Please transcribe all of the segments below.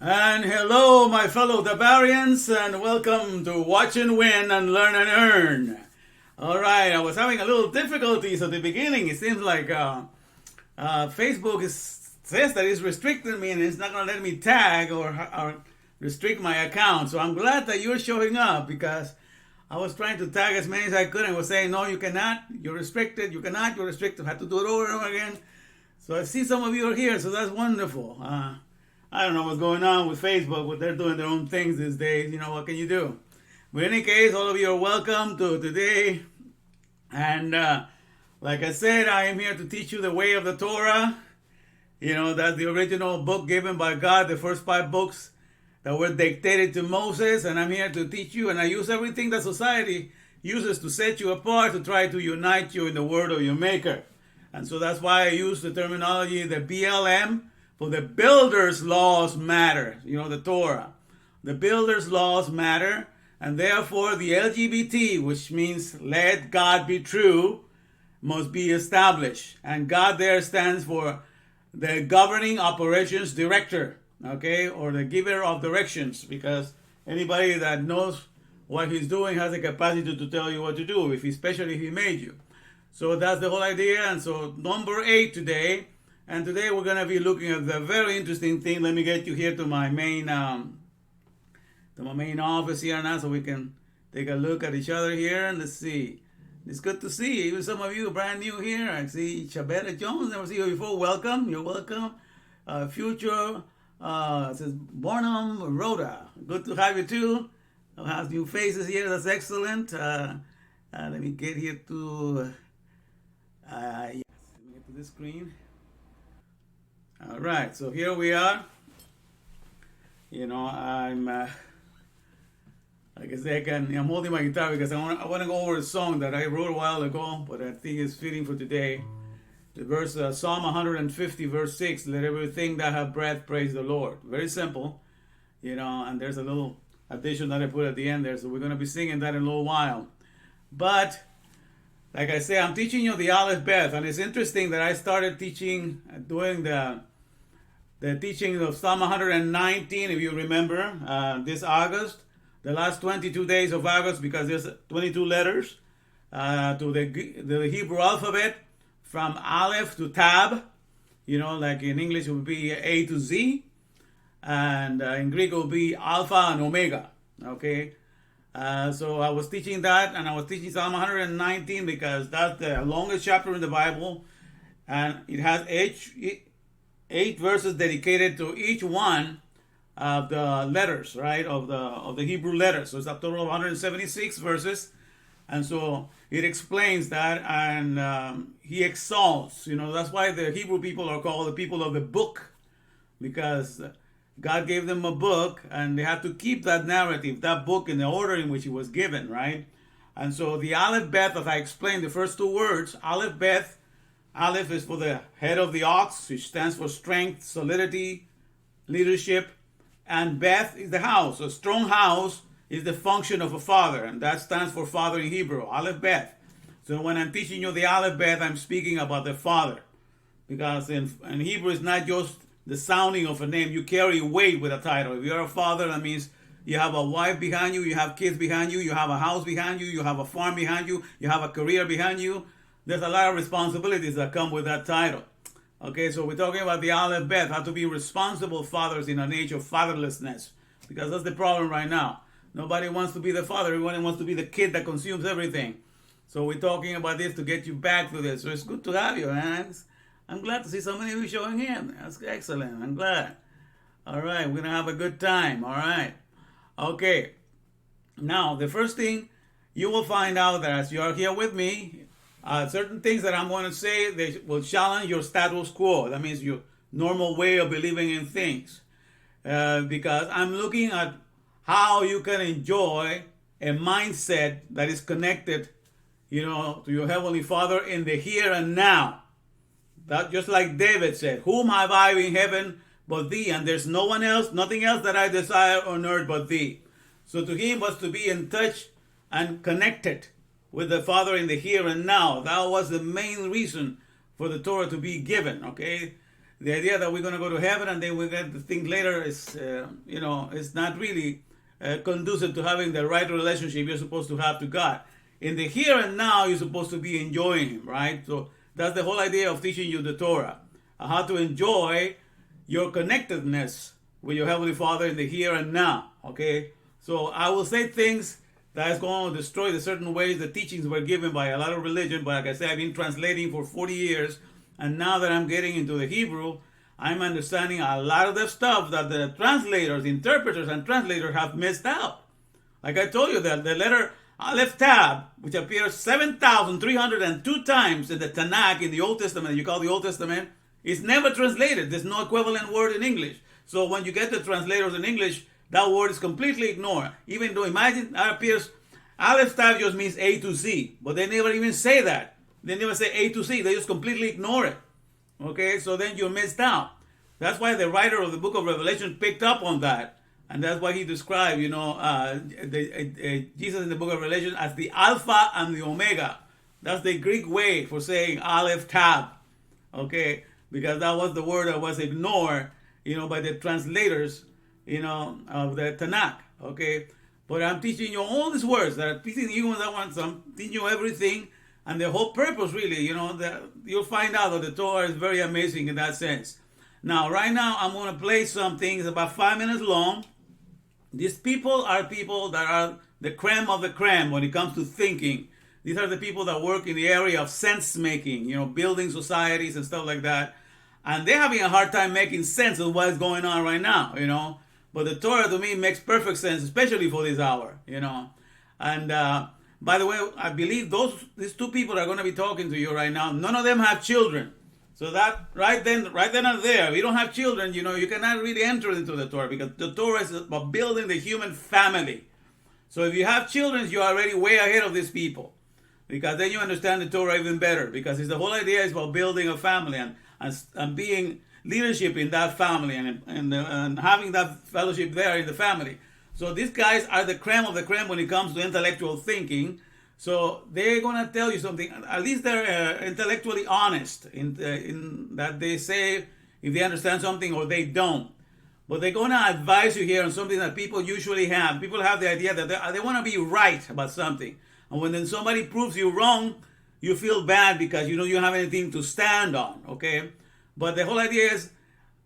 And hello, my fellow Tabarians, and welcome to Watch and Win and Learn and Earn. All right, I was having a little difficulties at the beginning. It seems like Facebook says that it's restricting me and it's not going to let me tag or restrict my account. So I'm glad that you're showing up because I was trying to tag as many as I could and was saying, no, you cannot, you're restricted, you cannot, you're restricted. I had to do it over and over again. So I see some of you are here, so that's wonderful. I don't know what's going on with Facebook, but they're doing their own things these days. You know, what can you do? But in any case, all of you are welcome to today. And like I said, I am here to teach you the way of the Torah. You know, that's the original book given by God, the first 5 books that were dictated to Moses. And I'm here to teach you. And I use everything that society uses to set you apart, to try to unite you in the word of your Maker. And so that's why I use the terminology, the BLM, for the builder's laws matter. You know, the Torah. The builder's laws matter. And therefore, the LGBT, which means let God be true, must be established. And God there stands for the governing operations director, okay, or the giver of directions, because anybody that knows what he's doing has the capacity to tell you what to do, especially if he made you. So that's the whole idea. And so number 8 today, and today we're going to be looking at the very interesting thing. Let me get you here to my main office here now, so we can take a look at each other here. And let's see. It's good to see even some of you brand new here. I see Chabetta Jones, never see you before. Welcome. You're welcome. Future says Bornham Rhoda. Good to have you too. I'll have new faces here. That's excellent. Let me get here to yes. Let me get to this screen. All right. So here we are. You know, I'm. Like I say, I'm holding my guitar because I want to go over a song that I wrote a while ago, but I think it's fitting for today. The verse, Psalm 150, verse 6, let everything that have breath praise the Lord. Very simple, you know, and there's a little addition that I put at the end there, so we're going to be singing that in a little while. But, like I say, I'm teaching you the Alef-Beyt, and it's interesting that I started teaching, doing the teaching of Psalm 119, if you remember, this August. The last 22 days of August, because there's 22 letters to the Hebrew alphabet, from Aleph to Tab. You know, like in English it would be A to Z, and in Greek it would be Alpha and Omega. Okay, so I was teaching that, and I was teaching Psalm 119 because that's the longest chapter in the Bible, and it has 8 verses dedicated to each one of the letters, right, of the Hebrew letters. So it's a total of 176 verses, and so it explains that, and he exalts. You know, that's why the Hebrew people are called the people of the book, because God gave them a book, and they have to keep that narrative, that book, in the order in which it was given, right? And so the Alef-Beyt, as I explained, the first 2 words, Alef-Beyt, Aleph is for the head of the ox, which stands for strength, solidity, leadership. And Beth is the house. A strong house is the function of a father, and that stands for father in Hebrew, Alef-Beyt. So when I'm teaching you the Alef-Beyt, I'm speaking about the father, because in Hebrew it's not just the sounding of a name. You carry weight with a title. If you're a father, that means you have a wife behind you, you have kids behind you, you have a house behind you, you have a farm behind you, you have a career behind you. There's a lot of responsibilities that come with that title. Okay, so we're talking about the Alef-Beyt, how to be responsible fathers in an age of fatherlessness, because that's the problem right now. Nobody wants to be the father. Everyone wants to be the kid that consumes everything. So we're talking about this to get you back to this. So it's good to have you, man. I'm glad to see so many of you showing in. That's excellent. I'm glad. All right, we're going to have a good time. All right. Okay. Now, the first thing you will find out that as you are here with me, certain things that I'm going to say, they will challenge your status quo. That means your normal way of believing in things. Because I'm looking at how you can enjoy a mindset that is connected, you know, to your Heavenly Father in the here and now. That just like David said, whom have I in heaven but thee? And there's no one else, nothing else that I desire on earth but thee. So to him was to be in touch and connected with the Father in the here and now. That was the main reason for the Torah to be given, okay? the idea that we're going to go to heaven and then we get to think later is, it's not really conducive to having the right relationship you're supposed to have to God. In the here and now, you're supposed to be enjoying Him, right? So that's the whole idea of teaching you the Torah, how to enjoy your connectedness with your Heavenly Father in the here and now, okay? So I will say things that is going to destroy the certain ways the teachings were given by a lot of religion, but like I said, I've been translating for 40 years, and now that I'm getting into the Hebrew, I'm understanding a lot of the stuff that the translators, interpreters, and translators have missed out. Like I told you, that the letter Alef-Beyt, which appears 7,302 times in the Tanakh, in the Old Testament, you call the Old Testament, is never translated. There's no equivalent word in English. So when you get the translators in English, that word is completely ignored. Even though, imagine, that appears, Alef-Beyt just means A to Z, but they never even say that. They never say A to Z. They just completely ignore it. Okay, so then you're missed out. That's why the writer of the book of Revelation picked up on that. And that's why he described, Jesus in the book of Revelation as the Alpha and the Omega. That's the Greek way for saying Alef-Beyt. Okay, because that was the word that was ignored, by the translators, of the Tanakh. Okay, but I'm teaching you all these words that I'm teaching you that one. So I'm teaching you everything. And the whole purpose, really, that you'll find out that the Torah is very amazing in that sense. Now, right now, I'm going to play something. It's about 5 minutes long. These people are people that are the creme of the creme when it comes to thinking. These are the people that work in the area of sensemaking, building societies and stuff like that. And they're having a hard time making sense of what is going on right now, But the Torah, to me, makes perfect sense, especially for this hour, And by the way, I believe these two people that are going to be talking to you right now, none of them have children. So that right then and there, if you don't have children, you cannot really enter into the Torah, because the Torah is about building the human family. So if you have children, you're already way ahead of these people, because then you understand the Torah even better, because the whole idea is about building a family and being leadership in that family and having that fellowship there in the family. So these guys are the creme of the creme when it comes to intellectual thinking. So they're going to tell you something. At least they're intellectually honest in that they say if they understand something or they don't. But they're going to advise you here on something that people usually have. People have the idea that they want to be right about something. And when then somebody proves you wrong, you feel bad because you don't have anything to stand on, okay? But the whole idea is,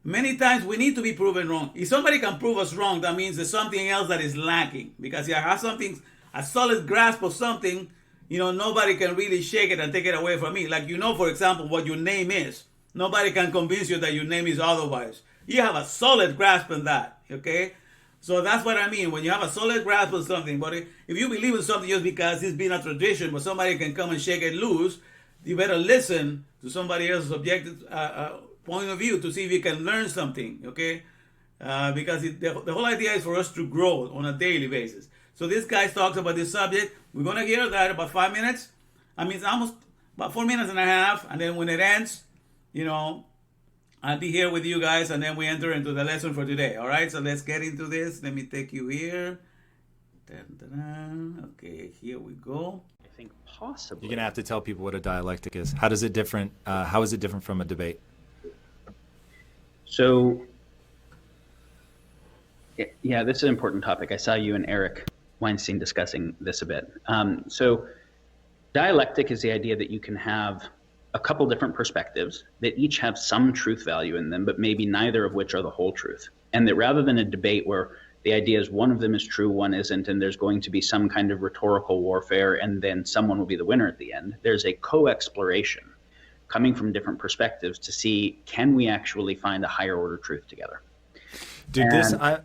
many times we need to be proven wrong. If somebody can prove us wrong, that means there's something else that is lacking. Because if I have a solid grasp of something, nobody can really shake it and take it away from me. Like, for example, what your name is. Nobody can convince you that your name is otherwise. You have a solid grasp on that, okay? So that's what I mean. When you have a solid grasp on something, but if you believe in something just because it's been a tradition, but somebody can come and shake it loose, you better listen to somebody else's objective point of view to see if you can learn something, okay? Because the whole idea is for us to grow on a daily basis. So this guy talks about this subject. We're going to hear that about 5 minutes. I mean, it's almost about 4 minutes and a half. And then when it ends, I'll be here with you guys. And then we enter into the lesson for today. All right, so let's get into this. Let me take you here. Dun-dun-dun. Okay, here we go. I think possibly. You're going to have to tell people what a dialectic is. How is it different from a debate? So, yeah, this is an important topic. I saw you and Eric Weinstein discussing this a bit. So dialectic is the idea that you can have a couple different perspectives that each have some truth value in them, but maybe neither of which are the whole truth. And that rather than a debate where the idea is one of them is true, one isn't, and there's going to be some kind of rhetorical warfare, and then someone will be the winner at the end, there's a co-exploration coming from different perspectives to see, can we actually find a higher order truth together? Dude,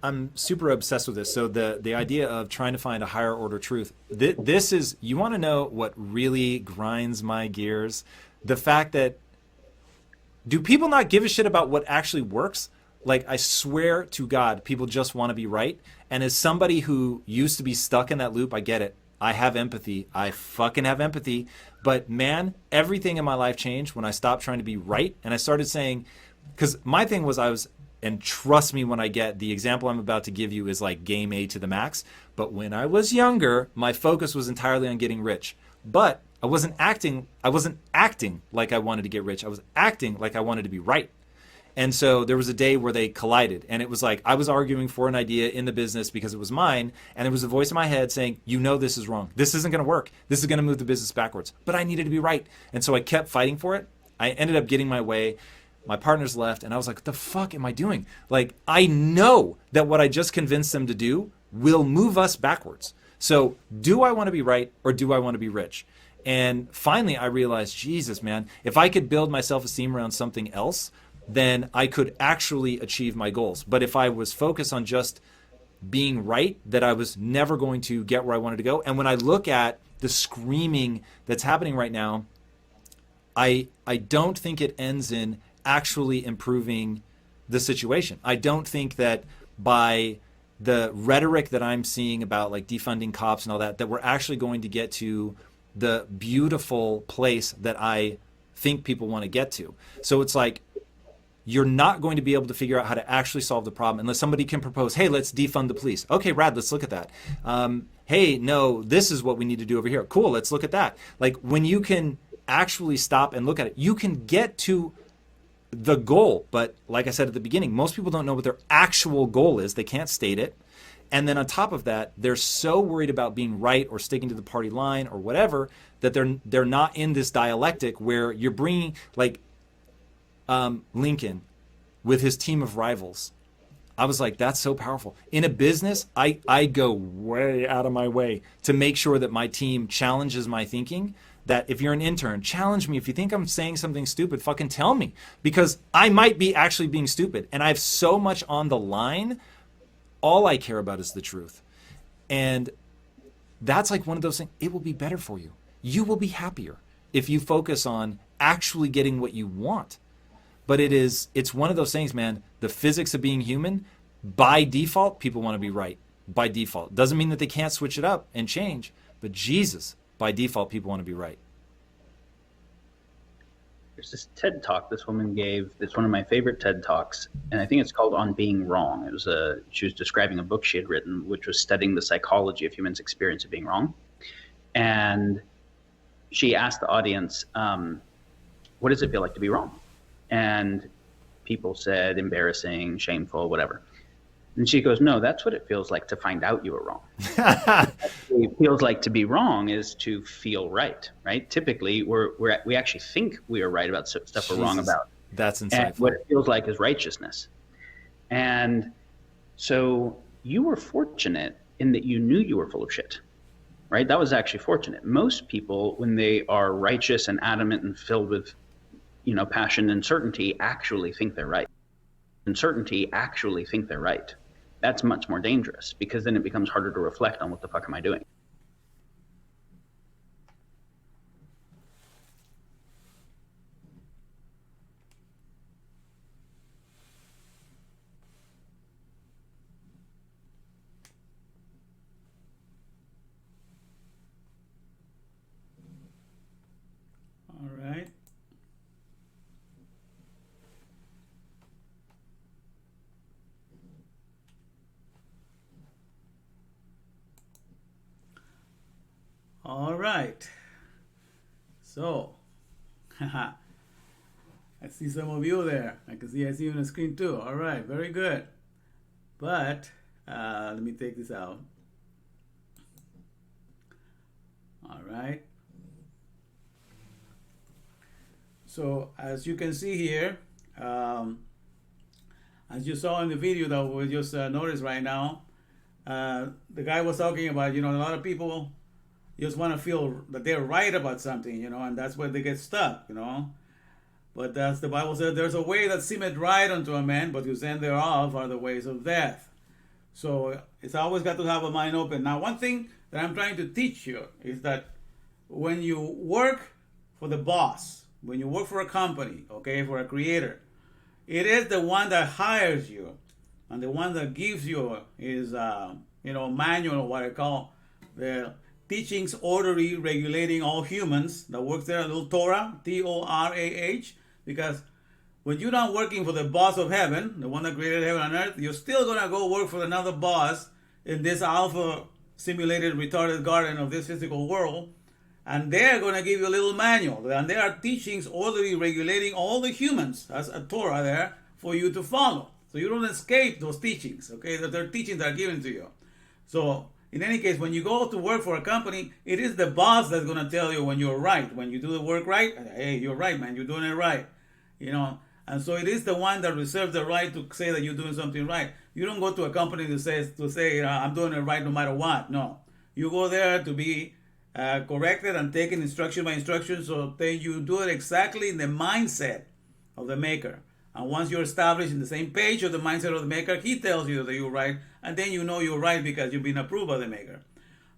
I'm super obsessed with this. So the idea of trying to find a higher order truth, this is, you want to know what really grinds my gears? The fact that, do people not give a shit about what actually works? Like, I swear to God, people just want to be right. And as somebody who used to be stuck in that loop, I get it. I have empathy. I fucking have empathy. But man, everything in my life changed when I stopped trying to be right. And I started saying, because my thing was and trust me when I get the example I'm about to give you is like game A to the max. But when I was younger, my focus was entirely on getting rich. But I wasn't acting like I wanted to get rich. I was acting like I wanted to be right. And so there was a day where they collided, and it was like I was arguing for an idea in the business because it was mine, and there was a voice in my head saying, you know, this is wrong. This isn't going to work. This is going to move the business backwards. But I needed to be right. And so I kept fighting for it. I ended up getting my way. My partners left, and I was like, what the fuck am I doing? Like, I know that what I just convinced them to do will move us backwards. So do I want to be right, or do I want to be rich? And finally, I realized, Jesus, man, if I could build my self-esteem around something else, then I could actually achieve my goals. But if I was focused on just being right, that I was never going to get where I wanted to go. And when I look at the screaming that's happening right now, I don't think it ends in actually improving the situation. I don't think that by the rhetoric that I'm seeing about like defunding cops and all that, that we're actually going to get to the beautiful place that I think people want to get to. So it's like, you're not going to be able to figure out how to actually solve the problem unless somebody can propose, hey, let's defund the police. Okay, rad, let's look at that. Hey, no, this is what we need to do over here. Cool, let's look at that. Like when you can actually stop and look at it, you can get to the goal. But like I said at the beginning, most people don't know what their actual goal is. They can't state it. And then on top of that, they're so worried about being right or sticking to the party line or whatever that they're not in this dialectic where you're bringing like Lincoln with his team of rivals. I was like, that's so powerful. In a business, I go way out of my way to make sure that my team challenges my thinking. That if you're an intern, challenge me. If you think I'm saying something stupid, fucking tell me. Because I might be actually being stupid. And I have so much on the line. All I care about is the truth. And that's like one of those things. It will be better for you. You will be happier if you focus on actually getting what you want. But it's one of those things, man. The physics of being human, by default, people want to be right. By default. Doesn't mean that they can't switch it up and change. But Jesus, by default, people want to be right. There's this TED Talk this woman gave. It's one of my favorite TED Talks, and I think it's called On Being Wrong. She was describing a book she had written, which was studying the psychology of humans' experience of being wrong. And she asked the audience, what does it feel like to be wrong? And people said embarrassing, shameful, whatever. And she goes, no, that's what it feels like to find out you were wrong. What it feels like to be wrong is to feel right, right? Typically, we actually think we are right about stuff we're wrong about. That's insightful. And what it feels like is righteousness. And so you were fortunate in that you knew you were full of shit, right? That was actually fortunate. Most people, when they are righteous and adamant and filled with, passion and certainty, actually think they're right. That's much more dangerous because then it becomes harder to reflect on what the fuck am I doing. All right. All right. So, I see some of you there. I see you on the screen too. All right, very good. But let me take this out. All right. So as you can see here, as you saw in the video that we just noticed right now, the guy was talking about, a lot of people just want to feel that they're right about something, and that's where they get stuck, But as the Bible said, there's a way that seemeth right unto a man, but whose end thereof are the ways of death. So it's always got to have a mind open. Now, one thing that I'm trying to teach you is that when you work for the boss, when you work for a company, okay, for a creator, it is the one that hires you and the one that gives you his, manual, what I call the teachings orderly regulating all humans that works there, a little Torah, Torah, because when you're not working for the boss of heaven, the one that created heaven and earth, you're still going to go work for another boss in this alpha simulated retarded garden of this physical world, and they're going to give you a little manual, and there are teachings orderly regulating all the humans. That's a Torah there for you to follow. So you don't escape those teachings, okay? That they're teachings that are given to you. So in any case, when you go to work for a company, it is the boss that's going to tell you when you're right. When you do the work right, hey, you're right, man, you're doing it right. You know, and so it is the one that reserves the right to say that you're doing something right. You don't go to a company to say I'm doing it right no matter what. No, you go there to be corrected and taken instruction by instruction, so then you do it exactly in the mindset of the maker. And once you're established in the same page of the mindset of the maker, he tells you that you're right, and then you know you're right because you've been approved by the maker.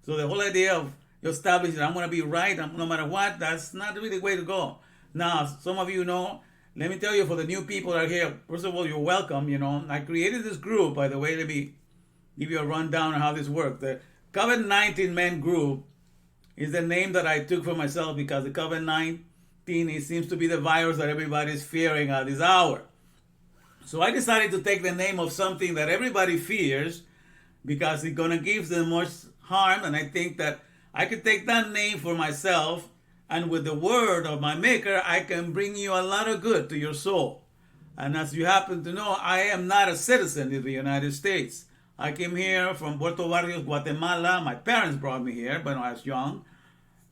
So the whole idea of you establishing I'm going to be right no matter what, that's not really the way to go. Now, some of you know, let me tell you, for the new people that are here, first of all, you're welcome. You know, I created this group, by the way. Let me give you a rundown on how this works. The COVID-19 Men Group is the name that I took for myself because the COVID-19, it seems to be the virus that everybody's fearing at this hour. So I decided to take the name of something that everybody fears because it's going to give them much harm. And I think that I could take that name for myself, and with the word of my maker, I can bring you a lot of good to your soul. And as you happen to know, I am not a citizen of the United States. I came here from Puerto Barrios, Guatemala. My parents brought me here when I was young.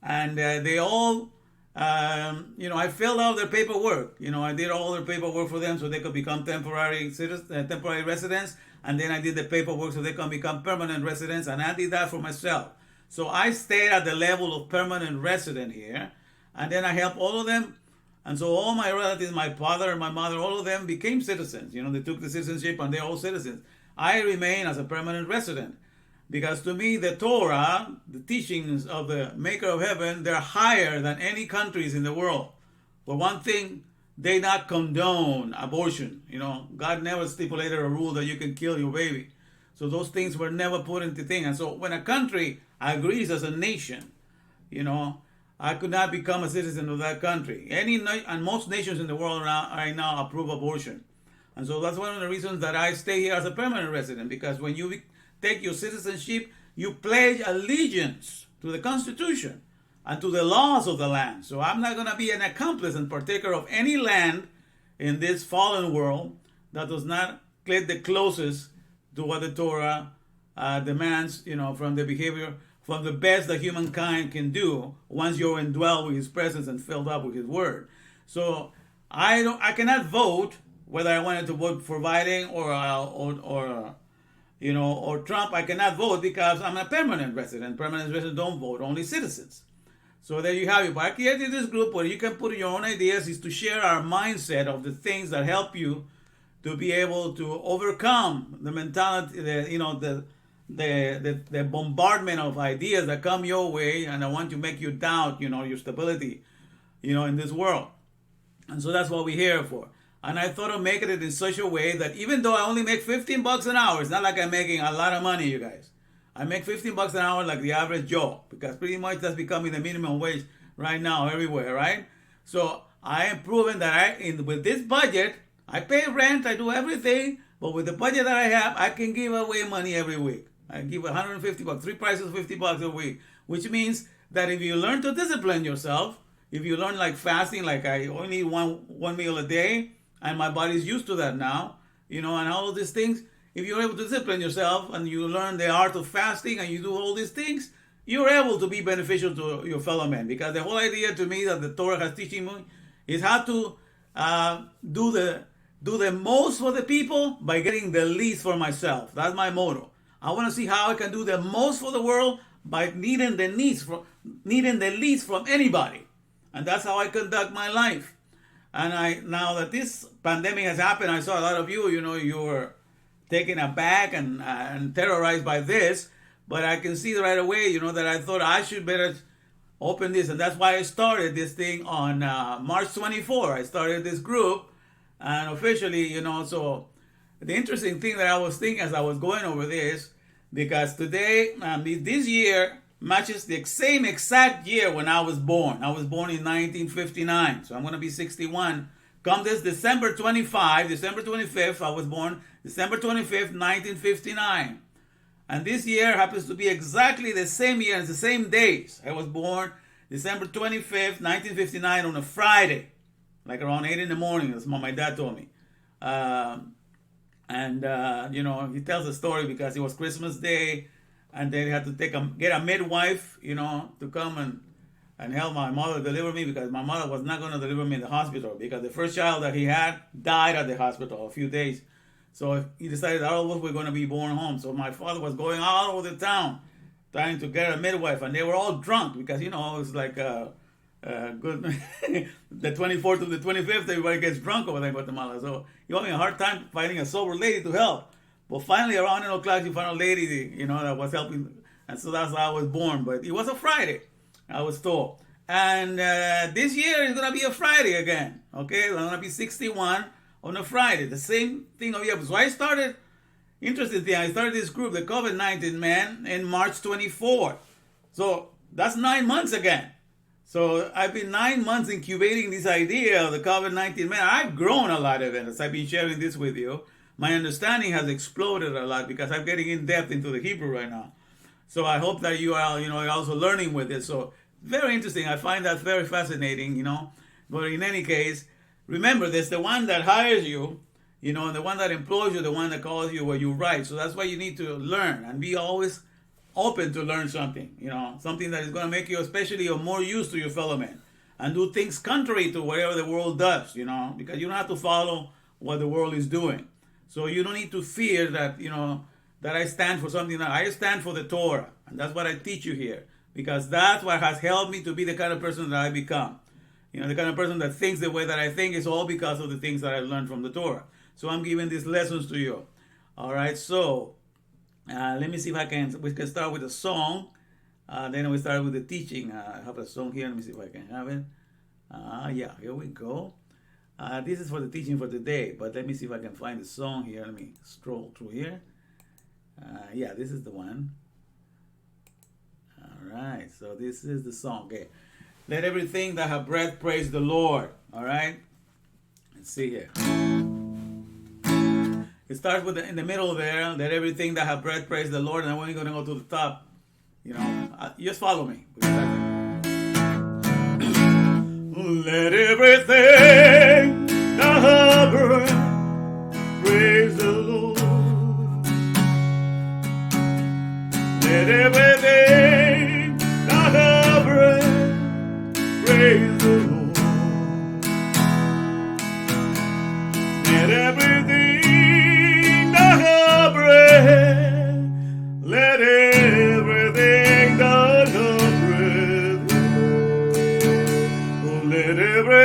And they all, I filled out their paperwork. I did all their paperwork for them so they could become temporary residents. And then I did the paperwork so they can become permanent residents. And I did that for myself. So I stayed at the level of permanent resident here. And then I helped all of them. And so all my relatives, my father and my mother, all of them became citizens. They took the citizenship and they're all citizens. I remain as a permanent resident. Because to me, the Torah, the teachings of the Maker of Heaven, they're higher than any countries in the world. For one thing, they not condone abortion. God never stipulated a rule that you can kill your baby. So those things were never put into thing. And so when a country agrees as a nation, I could not become a citizen of that country. And most nations in the world right now approve abortion. And so that's one of the reasons that I stay here as a permanent resident, because when you take your citizenship, you pledge allegiance to the Constitution and to the laws of the land. So I'm not going to be an accomplice and partaker of any land in this fallen world that does not get the closest to what the Torah demands, from the behavior, from the best that humankind can do once you're indwelled with His presence and filled up with His word. So I cannot vote whether I wanted to vote for Biden or Trump. I cannot vote because I'm a permanent resident. Permanent residents don't vote, only citizens. So there you have it. But I created this group where you can put in your own ideas, is to share our mindset of the things that help you to be able to overcome the mentality, the bombardment of ideas that come your way, and I want to make you doubt, your stability, in this world. And so that's what we're here for. And I thought of making it in such a way that even though I only make $15 an hour, it's not like I'm making a lot of money, you guys. I make $15 an hour like the average Joe, because pretty much that's becoming the minimum wage right now everywhere, right? So I am proving that with this budget, I pay rent, I do everything, but with the budget that I have, I can give away money every week. I give $150, 3 prices of $50 a week, which means that if you learn to discipline yourself, if you learn like fasting, like I only eat one meal a day, and my body's used to that now, and all of these things, if you're able to discipline yourself and you learn the art of fasting and you do all these things, you're able to be beneficial to your fellow men. Because the whole idea to me that the Torah has teaching me is how to do the most for the people by getting the least for myself. That's my motto. I want to see how I can do the most for the world by needing the least from anybody. And that's how I conduct my life. And now that this pandemic has happened, I saw a lot of you, you were taken aback and terrorized by this. But I can see right away, that I thought I should better open this. And that's why I started this thing on March 24. I started this group. And officially, so the interesting thing that I was thinking as I was going over this, because today, this year, matches the same exact year when I was born. I was born in 1959, so I'm going to be 61. Come this December 25th, I was born December 25th, 1959. And this year happens to be exactly the same year, it's the same days. I was born December 25th, 1959 on a Friday, like around 8 in the morning. That's what my dad told me. You know, he tells a story because it was Christmas Day, and they had to get a midwife, you know, to come and help my mother deliver me, because my mother was not going to deliver me in the hospital because the first child that he had died at the hospital a few days. So he decided all of us were going to be born home. So my father was going all over the town trying to get a midwife, and they were all drunk because, you know, it was like good the 24th to the 25th, everybody gets drunk over there in Guatemala. So you're having a hard time finding a sober lady to help. But finally, around 9 o'clock, you found a lady, you know, that was helping. And so that's how I was born. But it was a Friday, I was told. And this year is going to be a Friday again. Okay, I'm going to be 61 on a Friday. The same thing of year. So I started, interesting thing, I started this group, the Covid-19 Man, in March 24th. So that's 9 months again. So I've been 9 months incubating this idea of the COVID-19 Man. I've grown a lot of it as I've been sharing this with you. My understanding has exploded a lot because I'm getting in depth into the Hebrew right now. So I hope that you are, you know, also learning with it. So very interesting. I find that very fascinating, you know. But in any case, remember, there's the one that hires you, you know, and the one that employs you, the one that calls you where you write. So that's why you need to learn and be always open to learn something, you know, something that is going to make you especially of more use to your fellow men, and do things contrary to whatever the world does, you know, because you don't have to follow what the world is doing. So you don't need to fear that, you know, that I stand for something. I stand for the Torah, and that's what I teach you here, because that's what has helped me to be the kind of person that I become. You know, the kind of person that thinks the way that I think is all because of the things that I learned from the Torah. So I'm giving these lessons to you. All right, so let me see if we can start with a song. Then we start with the teaching. I have a song here. Let me see if I can have it. Yeah, here we go. This is for the teaching for today, but let me see if I can find the song here. Let me scroll through here. Yeah, this is the one. All right, so this is the song. Okay. Let everything that have breath praise the Lord. All right. Let's see here. It starts with in the middle there. Let everything that have breath praise the Lord, and then we're going to go to the top. You know, just follow me. Let everything that have breath praise the Lord. Let everything that have breath praise the Lord. Let everything that have breath, let everything that have breath, oh, let everything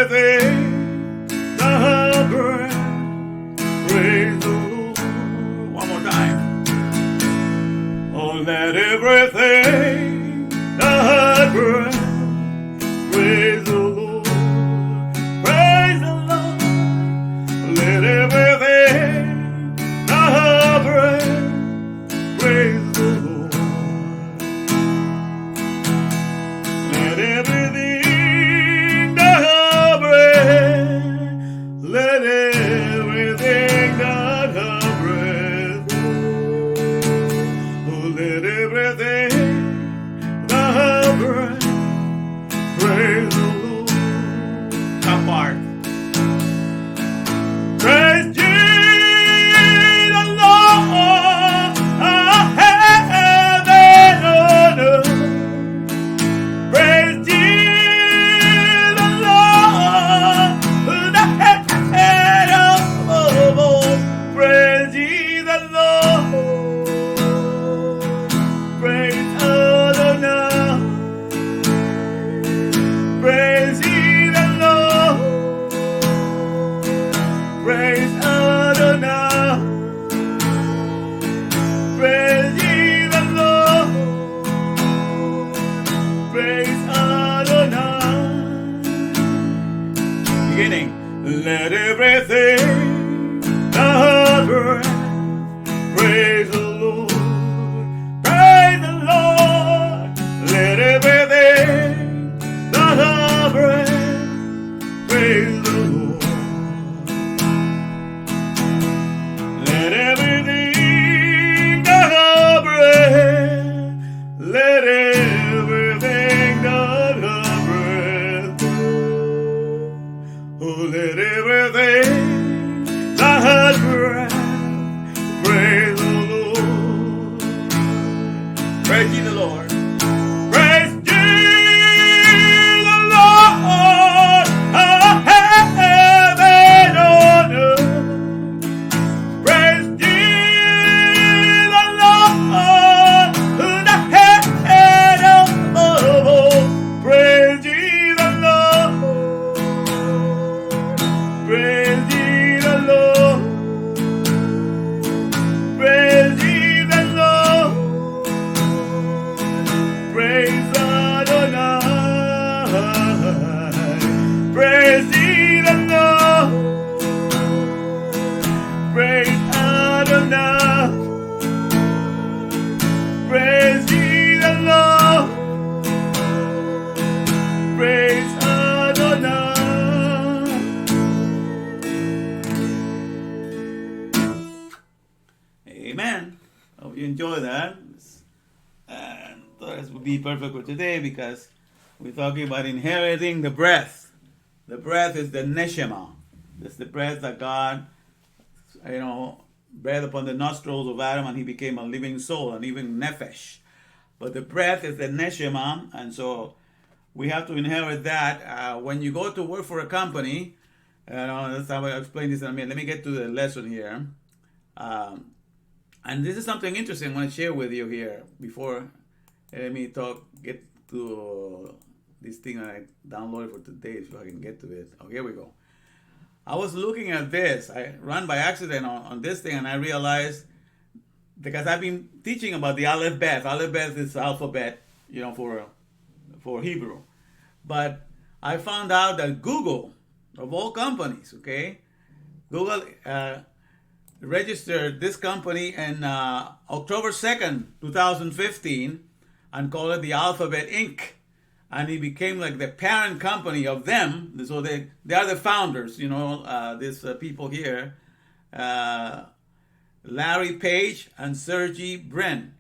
be perfect for today because we're talking about inheriting the breath. The breath is the neshama. That's the breath that God, breathed upon the nostrils of Adam, and he became a living soul, and even nephesh. But the breath is the neshama, and so we have to inherit that. When you go to work for a company, that's how I explain this in a minute. Let me get to the lesson here. And this is something interesting I want to share with you here before let me get to this thing I downloaded for today so I can get to it. Oh, here we go. I was looking at this. I ran by accident on this thing, and I realized, because I've been teaching about the Alef-Beyt. Alef-Beyt is alphabet, for Hebrew. But I found out that Google, of all companies, okay, Google registered this company in October 2nd, 2015, and called it the Alef-Beyt Inc. And it became like the parent company of them. So they are the founders, these people here, Larry Page and Sergey Brin.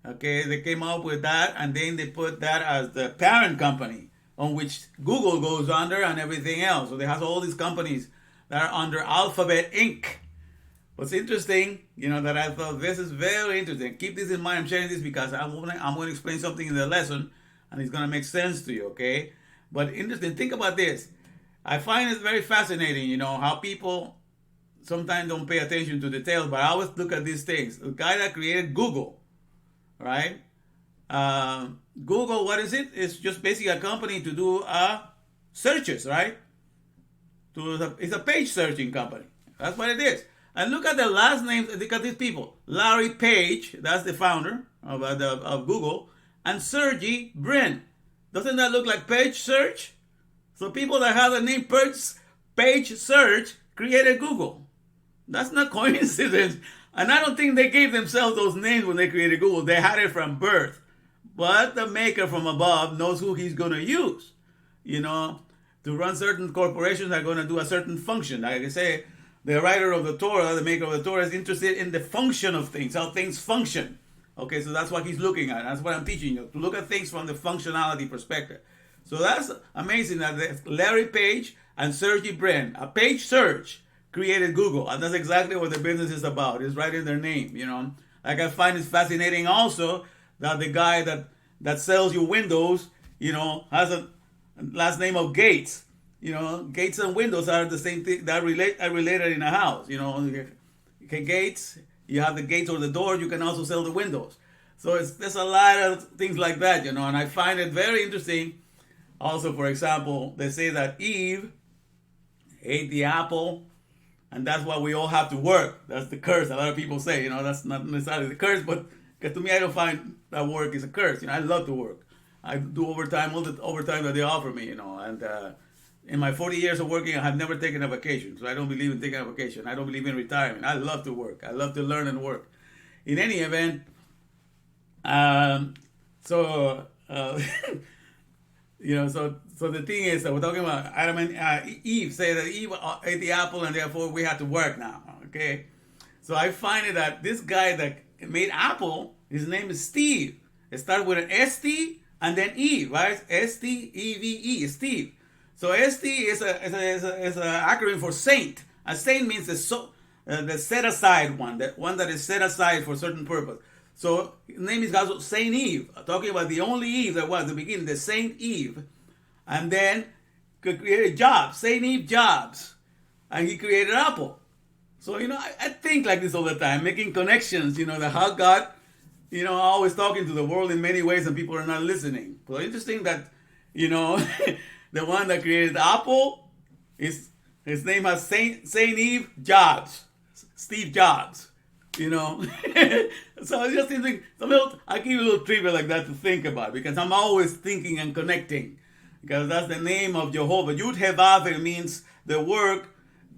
Okay, they came up with that, and then they put that as the parent company on which Google goes under and everything else. So they have all these companies that are under Alef-Beyt Inc. What's interesting, that I thought this is very interesting. Keep this in mind. I'm sharing this because I'm going to explain something in the lesson, and it's going to make sense to you, okay? But interesting, think about this. I find it very fascinating, how people sometimes don't pay attention to details, but I always look at these things. The guy that created Google, right? Google, what is it? It's just basically a company to do searches, right? It's a page searching company. That's what it is. And look at the last names. Look at these people. Larry Page, that's the founder of Google, and Sergey Brin. Doesn't that look like page search? So people that have the name page search created Google. That's not coincidence. And I don't think they gave themselves those names when they created Google. They had it from birth. But the maker from above knows who he's going to use, to run certain corporations that are going to do a certain function. Like I say, the writer of the Torah, the maker of the Torah, is interested in the function of things, how things function. Okay, so that's what he's looking at. That's what I'm teaching you, to look at things from the functionality perspective. So that's amazing that Larry Page and Sergey Brin, a page search, created Google. And that's exactly what the business is about. It's right in their name, Like I find it fascinating also that the guy that sells you windows, has a last name of Gates. Gates and windows are the same thing that are related in a house. Okay, Gates, you have the gates or the door, you can also sell the windows. So there's a lot of things like that, and I find it very interesting. Also, for example, they say that Eve ate the apple, and that's why we all have to work. That's the curse. A lot of people say, that's not necessarily the curse, but to me, I don't find that work is a curse. I love to work. I do overtime, all the overtime that they offer me, and in my 40 years of working, I have never taken a vacation. So I don't believe in taking a vacation. I don't believe in retirement. I love to work. I love to learn and work. In any event, so the thing is that we're talking about Adam and Eve. Say that Eve ate the apple, and therefore we have to work now. Okay, so I find it that this guy that made Apple, his name is Steve. It started with an S-T and then E, right? S-T-E-V-E, Steve. So S-T is an acronym for saint. A saint means the set aside one, the one that is set aside for a certain purpose. So his name is also Saint Eve, talking about the only Eve that was at the beginning, the Saint Eve. And then could create Jobs, Saint Eve Jobs. And he created Apple. So, I think like this all the time, making connections, that how God, always talking to the world in many ways and people are not listening. So interesting that, the one that created Apple, his name is Saint Eve Jobs, Steve Jobs, So I just think, I give you a little trivia like that to think about, because I'm always thinking and connecting, because that's the name of Jehovah. Yud-He-Vav means the work.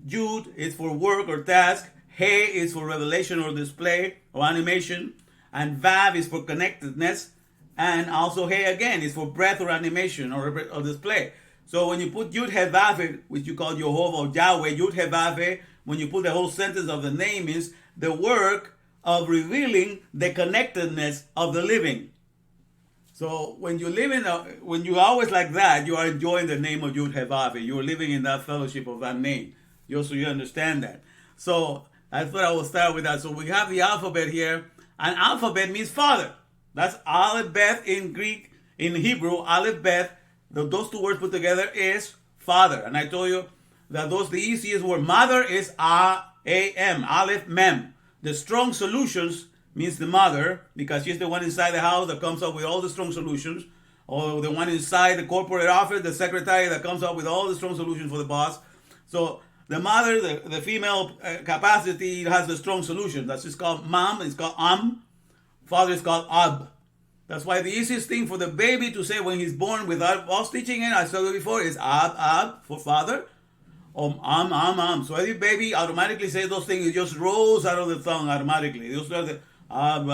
Yud is for work or task. He is for revelation or display or animation. And Vav is for connectedness. And also He again is for breath or animation or display. So when you put Yud-He-Vav, which you call Jehovah or Yahweh, Yud-He-Vav, when you put the whole sentence of the name, is the work of revealing the connectedness of the living. So when you live when you always like that, you are enjoying the name of Yud Hevav. You are living in that fellowship of that name. Just so you understand that. So I thought I would start with that. So we have the alphabet here, and alphabet means father. That's Alef-Beyt in Greek. In Hebrew, Alef-Beyt, those two words put together is father. And I told you that the easiest word. Mother is A-M, Aleph Mem. The strong solutions means the mother, because she's the one inside the house that comes up with all the strong solutions, or the one inside the corporate office, the secretary that comes up with all the strong solutions for the boss. So the mother, the female capacity, has the strong solution. That's just called mom. It's called Father is called ab. That's why the easiest thing for the baby to say when he's born without us teaching it, I said it before, is ab for father, or am. So every baby automatically says those things. It just rolls out of the tongue automatically. It just does the ab,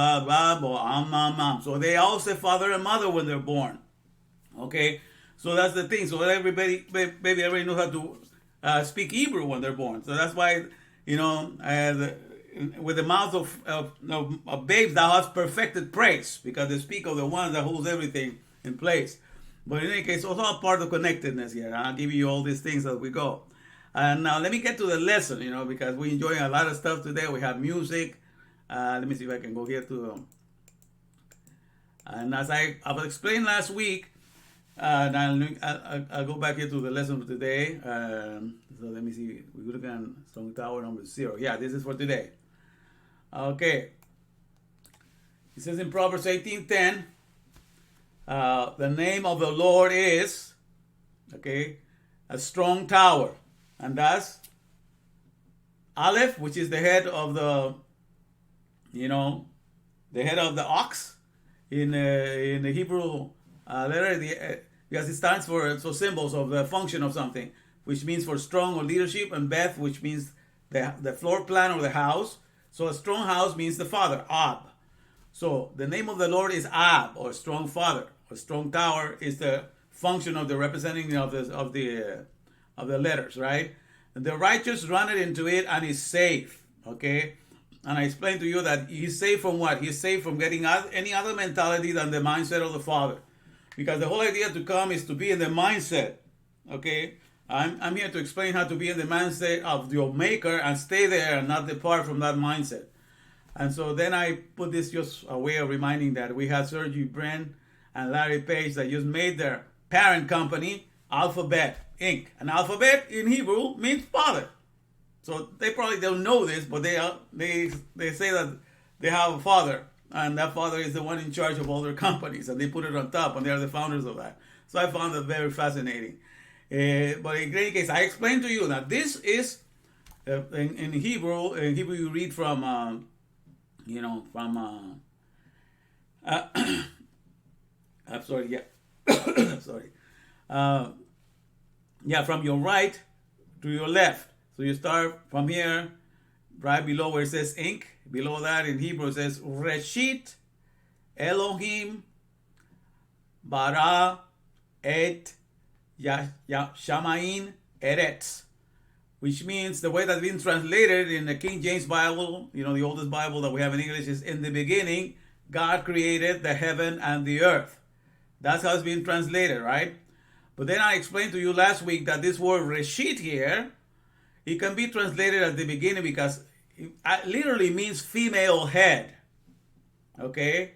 or am. So they all say father and mother when they're born. Okay, so that's the thing. So everybody knows how to speak Hebrew when they're born. So that's why, with the mouth of babes thou hast perfected praise, because they speak of the one that holds everything in place. But in any case, it's all part of connectedness here. I'll give you all these things as we go. And now let me get to the lesson, because we're enjoying a lot of stuff today. We have music. Let me see if I can go here to and as I explained last week, I'll go back here to the lesson for today. So let me see. We're looking at Strong Tower number 0. Yeah, this is for today. Okay. It says in Proverbs 18:10, the name of the Lord is, a strong tower. And that's Aleph, which is the head of the head of the ox in the Hebrew letter, because it stands for symbols of the function of something, which means for strong or leadership, and Beth, which means the floor plan or the house. So a strong house means the father, Ab. So the name of the Lord is Ab, or strong father. A strong tower is the function of the representing of the letters, right? And the righteous run it into it and is safe. Okay. And I explained to you that he's safe from what? He's safe from getting any other mentality than the mindset of the Father. Because the whole idea to come is to be in the mindset. Okay? I'm here to explain how to be in the mindset of your Maker and stay there and not depart from that mindset. And so then I put this just a way of reminding that we had Sergey Brin and Larry Page that just made their parent company, Alef-Beyt Inc. And Alef-Beyt in Hebrew means father. So they probably don't know this, but they say that they have a father, and that father is the one in charge of all their companies, and they put it on top, and they are the founders of that. So I found that very fascinating. But in any case, I explained to you that this is in Hebrew. In Hebrew, you read from I'm sorry, yeah, I'm sorry, from your right to your left. So you start from here, right below where it says ink. Below that in Hebrew it says Reshit Elohim bara et Shamain Eretz, which means the way that's been translated in the King James Bible, the oldest Bible that we have in English, is in the beginning God created the heaven and the earth. That's how it's been translated, right? But then I explained to you last week that this word Reshit here, it can be translated at the beginning because it literally means female head. Okay?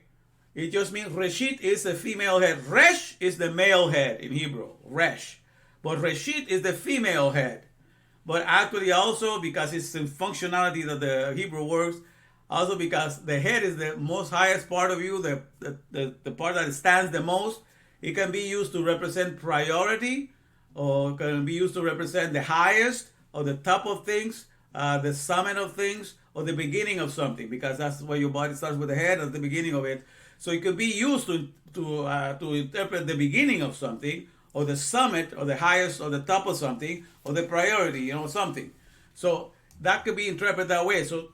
It just means Reshit is the female head. Resh is the male head in Hebrew. Resh. But Reshit is the female head. But actually also because it's the functionality that the Hebrew works, also because the head is the most highest part of you, the part that stands the most, it can be used to represent priority, or can be used to represent the highest, or the top of things, the summit of things, or the beginning of something, because that's where your body starts with the head at the beginning of it. So it could be used to interpret the beginning of something, or the summit, or the highest, or the top of something, or the priority, something. So that could be interpreted that way. So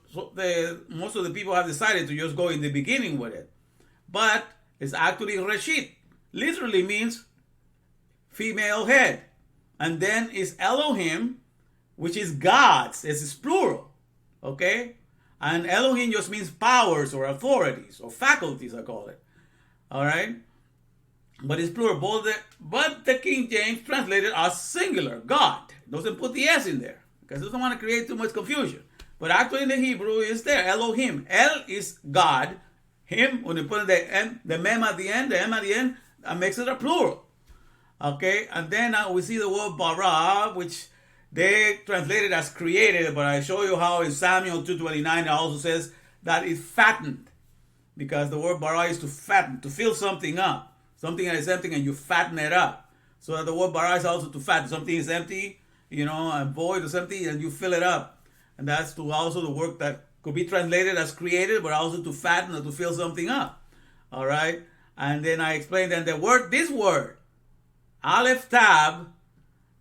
most of the people have decided to just go in the beginning with it. But it's actually Reshit. Literally means female head. And then is Elohim, which is God's. It's plural. Okay? And Elohim just means powers or authorities or faculties, I call it. All right? but it's plural. But the King James translated as singular, God. Doesn't put the S in there because it doesn't want to create too much confusion. But actually in the Hebrew it's there, Elohim. El is God. Him, when you put the mem at the end, the m at the end, that makes it a plural. Okay, and then we see the word bara, which they translated as created, but I show you how in Samuel 2:29 it also says that it's fattened, because the word bara is to fatten, to fill something up. Something that is empty and you fatten it up. So that the word bara is also to fatten. Something is empty, and void or something, and you fill it up. And that's to also the work that could be translated as created, but also to fatten or to fill something up. All right? And then I explained that this word, Alef-Tab,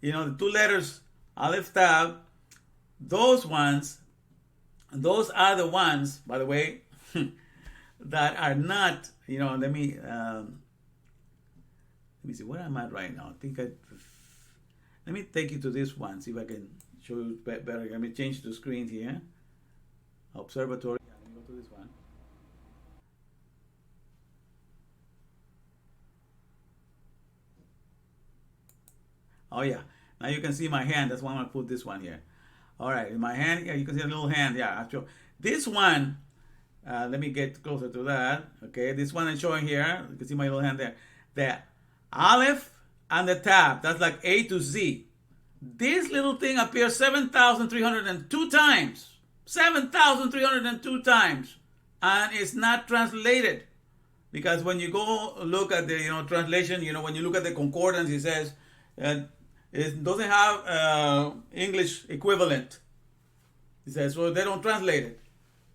the two letters, Alef-Tab, those are the ones, by the way, that are not, let me see, where am I right now? Let me take you to this one, see if I can show you better. Let me change the screen here. Observatory, let me go to this one. Oh yeah, now you can see my hand. That's why I'm gonna put this one here. All right, in my hand, yeah, you can see a little hand. Yeah, actually, this one. Let me get closer to that. Okay, this one I'm showing here. You can see my little hand there. The Aleph and the Tab. That's like A to Z. This little thing appears 7,302 times. 7,302 times, and it's not translated, because when you go look at the translation, when you look at the concordance, it says it doesn't have English equivalent. It says, so they don't translate it.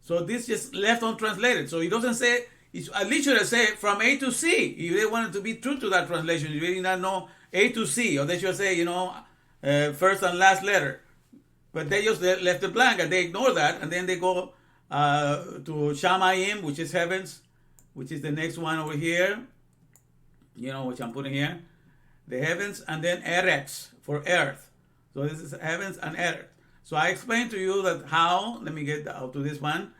So this just left untranslated. So it doesn't say. At least should have said from A to C. If they wanted to be true to that translation, you really not know A to C, or they should say first and last letter. But they just left it blank, and they ignore that, and then they go to Shamayim, which is heavens, which is the next one over here, which I'm putting here, the heavens, and then Eretz for earth. So this is heavens and earth. So I explained to you that how, let me get out to this one,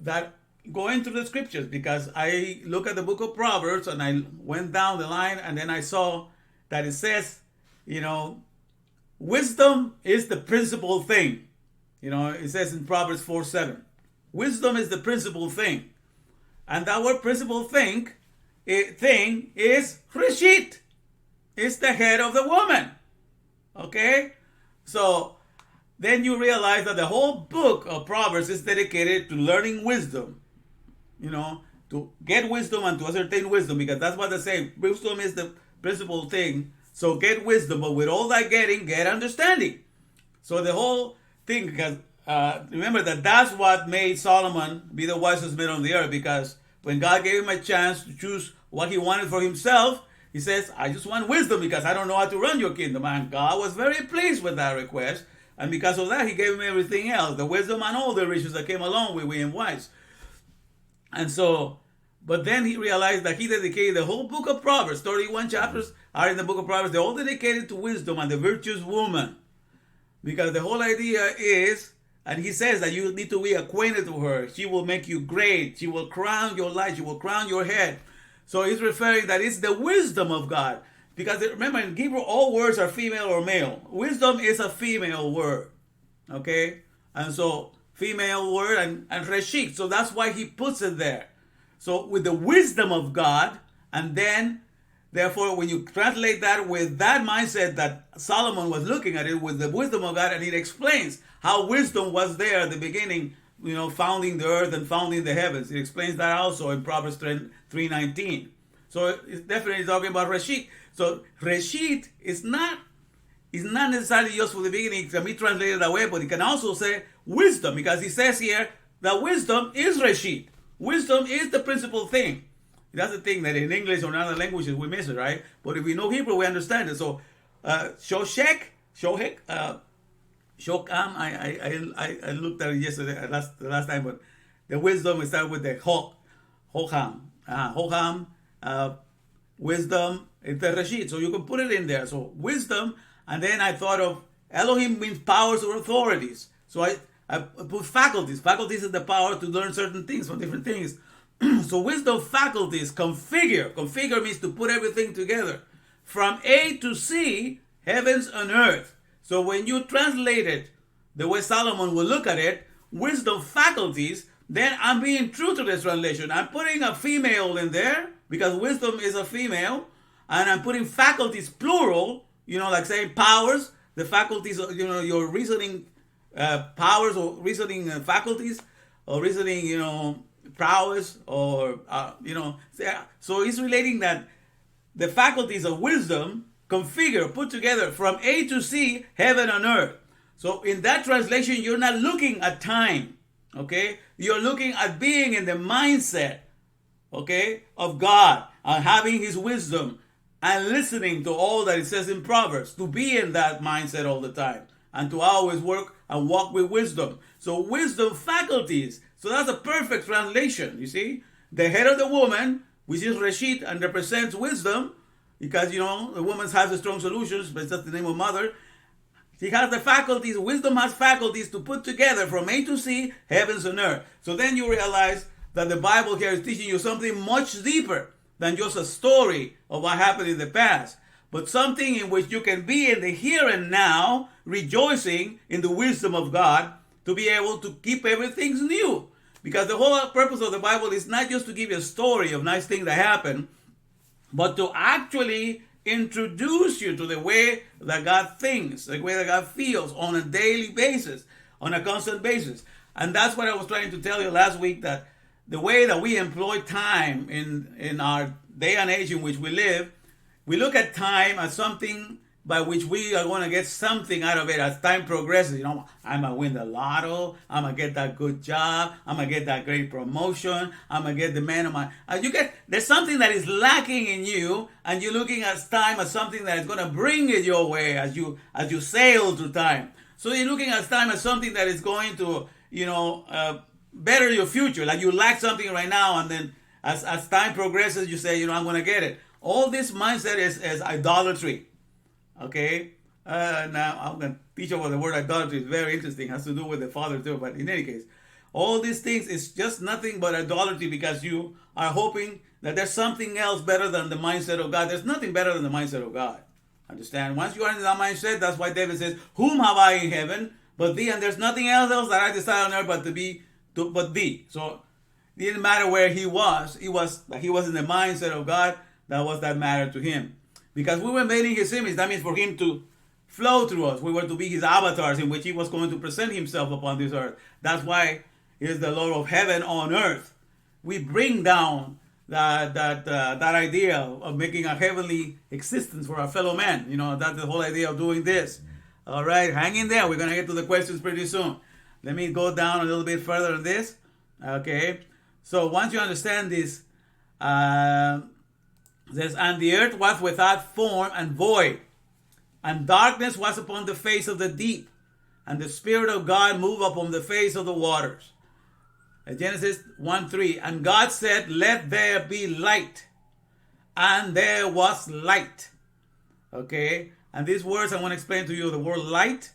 that going through the scriptures, because I look at the book of Proverbs, and I went down the line, and then I saw that it says, wisdom is the principal thing. It says in Proverbs 4:7. Wisdom is the principal thing. And that word principal thing is Reshit. It's the head of the woman. Okay? So then you realize that the whole book of Proverbs is dedicated to learning wisdom. To get wisdom and to ascertain wisdom, because that's what they say. Wisdom is the principal thing. So get wisdom, but with all that getting, get understanding. So the whole thing, because remember that's what made Solomon be the wisest man on the earth, because when God gave him a chance to choose what he wanted for himself, he says, I just want wisdom because I don't know how to run your kingdom. And God was very pleased with that request. And because of that, he gave him everything else, the wisdom and all the riches that came along with William Wise. And so, but then he realized that he dedicated the whole book of Proverbs, 31 chapters are in the book of Proverbs. They're all dedicated to wisdom and the virtuous woman. Because the whole idea is, and he says that you need to be acquainted with her. She will make you great. She will crown your life. She will crown your head. So he's referring that it's the wisdom of God. Because remember, in Hebrew, all words are female or male. Wisdom is a female word. Okay? And so, female word and Reshit. So that's why he puts it there. So with the wisdom of God, and then, therefore, when you translate that with that mindset that Solomon was looking at it, with the wisdom of God, and it explains how wisdom was there at the beginning, founding the earth and founding the heavens. It explains that also in Proverbs 3:19. So it's definitely talking about Reshit. So Reshit is not necessarily just for the beginning. It can be translated that way, but it can also say wisdom, because he says here that wisdom is Reshit. Wisdom is the principal thing. That's the thing that in English or in other languages we miss it, right? But if we know Hebrew, we understand it. So Shokam, I looked at it yesterday, the last time, but the wisdom is started with the Hocham. Wisdom is the Reshit. So you can put it in there. So wisdom, and then I thought of Elohim means powers or authorities. So I put faculties. Faculties is the power to learn certain things from different things. So wisdom faculties configure. Configure means to put everything together. From A to C, heavens and earth. So when you translate it the way Solomon will look at it, wisdom faculties, then I'm being true to this translation. I'm putting a female in there because wisdom is a female, and I'm putting faculties plural, like saying powers, the faculties, your reasoning powers or reasoning faculties or reasoning, prowess or, so he's relating that the faculties of wisdom configure, put together from A to C, heaven and earth. So in that translation, you're not looking at time, okay? You're looking at being in the mindset, okay, of God and having his wisdom and listening to all that it says in Proverbs, to be in that mindset all the time and to always work and walk with wisdom. So wisdom faculties. So that's a perfect translation, you see? The head of the woman, which is Reshit and represents wisdom, because, the woman has the strong solutions, but it's just the name of mother. She has the faculties, wisdom has faculties to put together from A to C, heavens and earth. So then you realize that the Bible here is teaching you something much deeper than just a story of what happened in the past, but something in which you can be in the here and now, rejoicing in the wisdom of God to be able to keep everything new. Because the whole purpose of the Bible is not just to give you a story of nice things that happen, but to actually introduce you to the way that God thinks, the way that God feels on a daily basis, on a constant basis. And that's what I was trying to tell you last week, that the way that we employ time in our day and age in which we live, we look at time as something by which we are going to get something out of it as time progresses. I'm going to win the lotto. I'm going to get that good job. I'm going to get that great promotion. I'm going to get the man of my... There's something that is lacking in you, and you're looking at time as something that is going to bring it your way as you sail through time. So you're looking at time as something that is going to, better your future. Like you lack something right now, and then as time progresses, you say, I'm going to get it. All this mindset is idolatry. Okay, now I'm going to teach about the word idolatry. It's very interesting. It has to do with the Father too. But in any case, all these things is just nothing but idolatry, because you are hoping that there's something else better than the mindset of God. There's nothing better than the mindset of God. Understand? Once you are in that mindset, that's why David says, "Whom have I in heaven but thee?" And there's nothing else that I desire on earth but thee. So it didn't matter where he was in the mindset of God. That was that mattered to him. Because we were made in his image, that means for him to flow through us. We were to be his avatars in which he was going to present himself upon this earth. That's why he is the Lord of heaven on earth. We bring down that idea of making a heavenly existence for our fellow man. That's the whole idea of doing this. All right, hang in there. We're going to get to the questions pretty soon. Let me go down a little bit further on this. Okay, so once you understand this, it says, and the earth was without form and void, and darkness was upon the face of the deep, and the Spirit of God moved upon the face of the waters. Genesis 1:3, and God said, let there be light, and there was light. Okay, and these words I want to explain to you. The word light,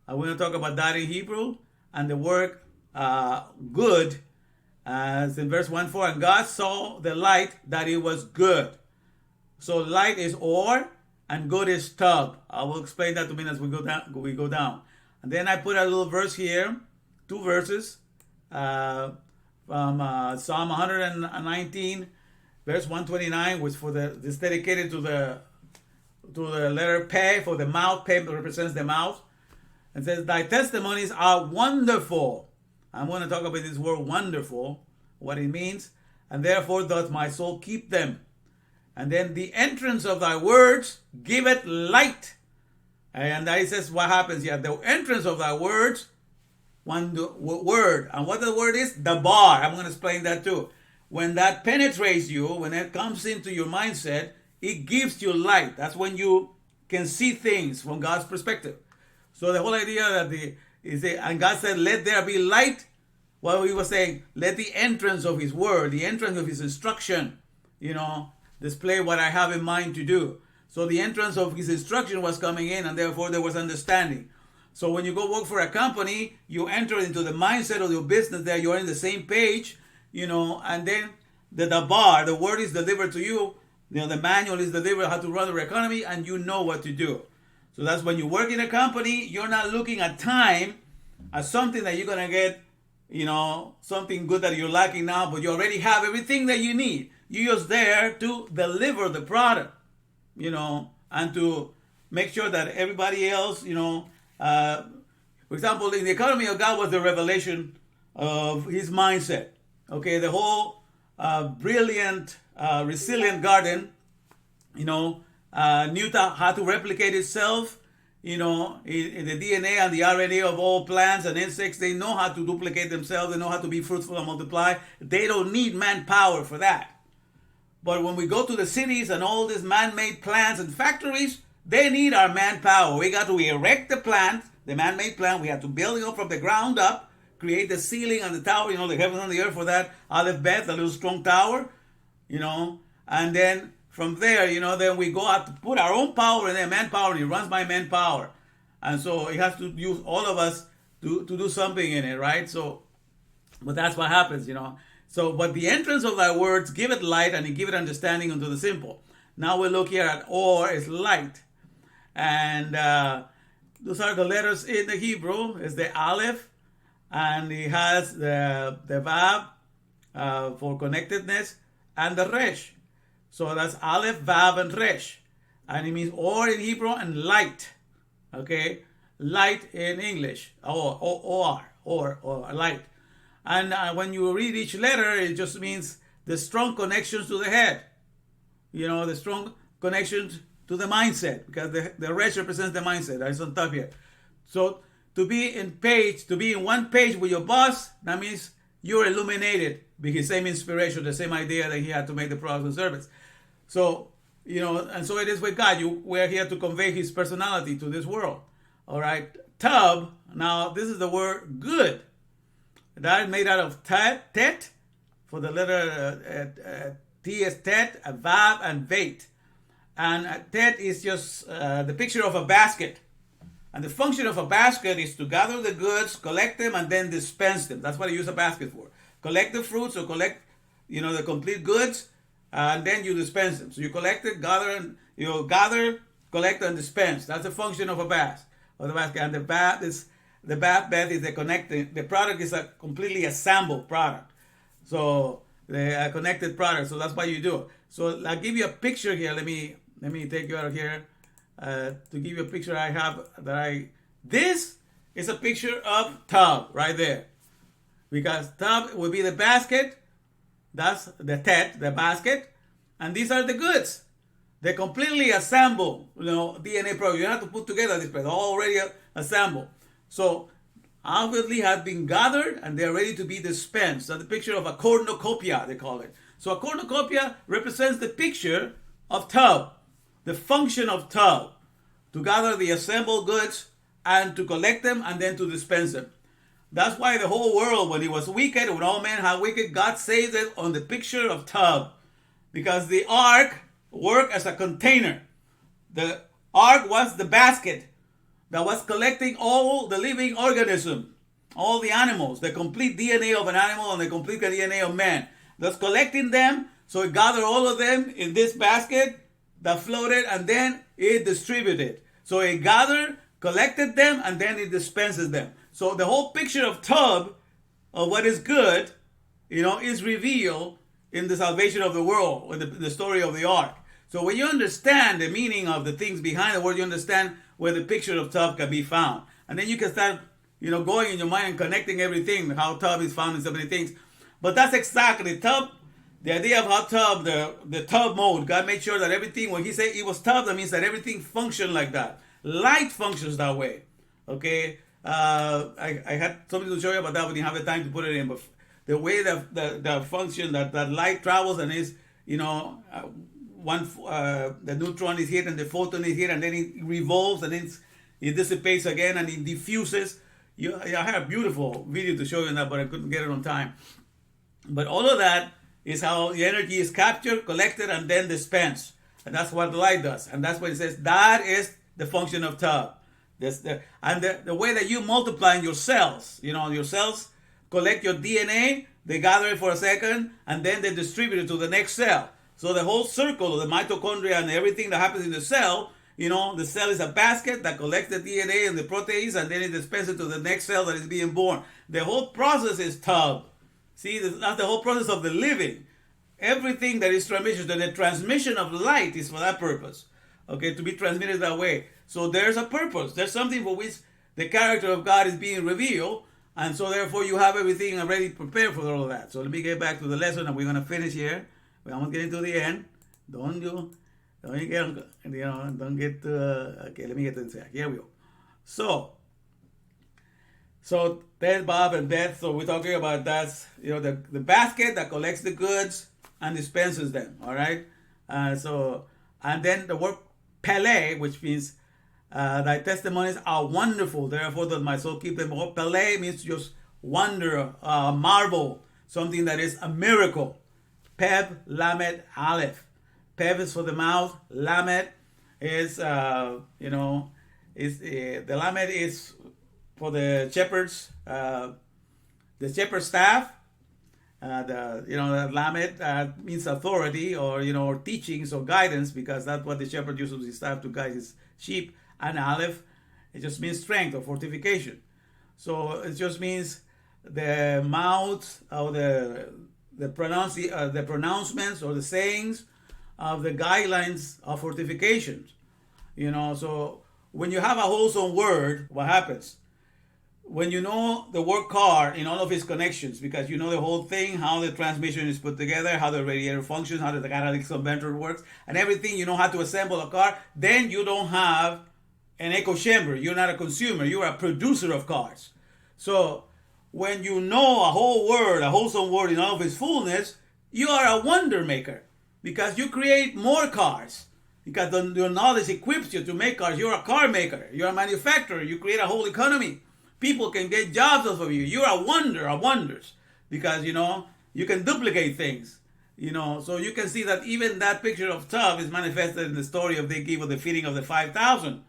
I want to talk about that in Hebrew, and the word good, as in verse 1:4, and God saw the light that it was good. So light is or, and good is tub. I will explain that to me as we go down. And then I put a little verse here, 2 verses from Psalm 119, verse 129, which is dedicated to the letter Pe, for the mouth. Pe represents the mouth. And says, thy testimonies are wonderful. I'm going to talk about this word wonderful, what it means. And therefore doth my soul keep them. And then the entrance of thy words giveth light. And that says what happens here. The entrance of thy words, one word. And what the word is? The bar. I'm going to explain that too. When that penetrates you, when it comes into your mindset, it gives you light. That's when you can see things from God's perspective. So the whole idea that and God said, let there be light. Well, he was saying, let the entrance of his word, the entrance of his instruction, display what I have in mind to do. So the entrance of his instruction was coming in, and therefore there was understanding. So when you go work for a company, you enter into the mindset of your business there. You're in the same page. and then the bar, the word is delivered to you. The manual is delivered how to run the economy, and you know what to do. So that's when you work in a company, you're not looking at time as something that you're gonna get, something good that you're lacking now, but you already have everything that you need. You're just there to deliver the product, and to make sure that everybody else, for example, in the economy of God was the revelation of his mindset. Okay, the whole brilliant, resilient garden, knew how to replicate itself. In the DNA and the RNA of all plants and insects, they know how to duplicate themselves. They know how to be fruitful and multiply. They don't need manpower for that. But when we go to the cities and all these man-made plants and factories, they need our manpower. We got to erect the plant, the man-made plant. We have to build it up from the ground up, create the ceiling and the tower, the heavens and the earth for that Alef-Beyt, the little strong tower, and then from there, then we go out to put our own power in there, manpower, and it runs by manpower. And so it has to use all of us to do something in it, right? So, but that's what happens, So, but the entrance of thy words, give it light and give it understanding unto the simple. Now we look here at or is light. And those are the letters in the Hebrew. It's the Aleph, and it has the Vav for connectedness, and the Resh. So that's Aleph, Vav, and Resh. And it means or in Hebrew and light. Okay? Light in English. Or light. And when you read each letter, it just means the strong connections to the head. The strong connections to the mindset. Because the Resh represents the mindset. That's on top here. So to be in one page with your boss, that means you're illuminated with his same inspiration, the same idea that he had to make the product and service. So, and so it is with God. We're here to convey his personality to this world. All right. Tub, now this is the word good. That is made out of tet, for the letter T is tet, vav, and beit. And tet is just the picture of a basket. And the function of a basket is to gather the goods, collect them, and then dispense them. That's what I use a basket for. Collect the fruits, or collect, the complete goods, and then you dispense them. So you collect it, gather, collect, and dispense. That's the function of a basket. And the bath is the connecting. The product is a completely assembled product. So the connected product. So that's why you do it. So I'll give you a picture here. Let me take you out of here to give you a picture I have This is a picture of tub right there. Because tub will be the basket. That's the tet, the basket. And these are the goods. They completely assemble, DNA product. You have to put together this product, already assembled. So obviously have been gathered and they're ready to be dispensed. So the picture of a cornucopia, they call it. So a cornucopia represents the picture of tub, the function of tub, to gather the assembled goods and to collect them and then to dispense them. That's why the whole world, when it was wicked, when all men had wicked, God saved it on the picture of tub. Because the ark worked as a container. The ark was the basket that was collecting all the living organism, all the animals, the complete DNA of an animal and the complete DNA of man. That's collecting them, so it gathered all of them in this basket that floated, and then it distributed. So it gathered, collected them, and then it dispenses them. So the whole picture of tub, of what is good, is revealed in the salvation of the world, in the story of the ark. So when you understand the meaning of the things behind the word, you understand where the picture of tub can be found. And then you can start, going in your mind and connecting everything, how tub is found in so many things. But that's exactly tub, the idea of how tub, the tub mode. God made sure that everything, when he said it was tub, that means that everything functioned like that. Light functions that way. Okay? I had something to show you about that. We didn't have the time to put it in, but the way that the function that light travels and is, the neutron is hit and the photon is hit, and then it revolves and then it dissipates again and it diffuses. I had a beautiful video to show you that, but I couldn't get it on time. But all of that is how the energy is captured, collected, and then dispensed. And that's what the light does. And that's what it says. That is the function of tub. The way that you multiply in your cells, your cells collect your DNA, they gather it for a second, and then they distribute it to the next cell. So the whole circle of the mitochondria and everything that happens in the cell, the cell is a basket that collects the DNA and the proteins, and then it dispenses it to the next cell that is being born. The whole process is tub. See, that's the whole process of the living. Everything that is transmission, the transmission of light is for that purpose. Okay, to be transmitted that way. So there's a purpose. There's something for which the character of God is being revealed, and so therefore you have everything already prepared for all of that. So let me get back to the lesson, and we're going to finish here. We're almost getting to the end. Don't get okay, let me get to the here we go. So there's Bob and Beth. So we're talking about that's the basket that collects the goods and dispenses them. All right. And then the word Pele, which means thy testimonies are wonderful. Therefore does my soul keep them all. Pele means just wonder, marvel, something that is a miracle. Peb, Lamed, Aleph. Peb is for the mouth. Lamed is the Lamed is for the shepherd's staff. The Lamed means authority or teachings or guidance, because that's what the shepherd uses his staff to guide his sheep. And Aleph, it just means strength or fortification. So it just means the mouth or the pronouncements or the sayings of the guidelines of fortifications. So when you have a wholesome word, what happens? When you know the word car in all of its connections, because you know the whole thing, how the transmission is put together, how the radiator functions, how the catalytic converter works, and everything, you know how to assemble a car, then you don't have an echo chamber. You're not a consumer. You're a producer of cars. So when you know a whole word, a wholesome word in all of its fullness, you are a wonder maker, because you create more cars. Because your knowledge equips you to make cars. You're a car maker. You're a manufacturer. You create a whole economy. People can get jobs off of you. You're a wonder of wonders, because you can duplicate things. So you can see that even that picture of tub is manifested in the story of they give the feeding of the 5,000.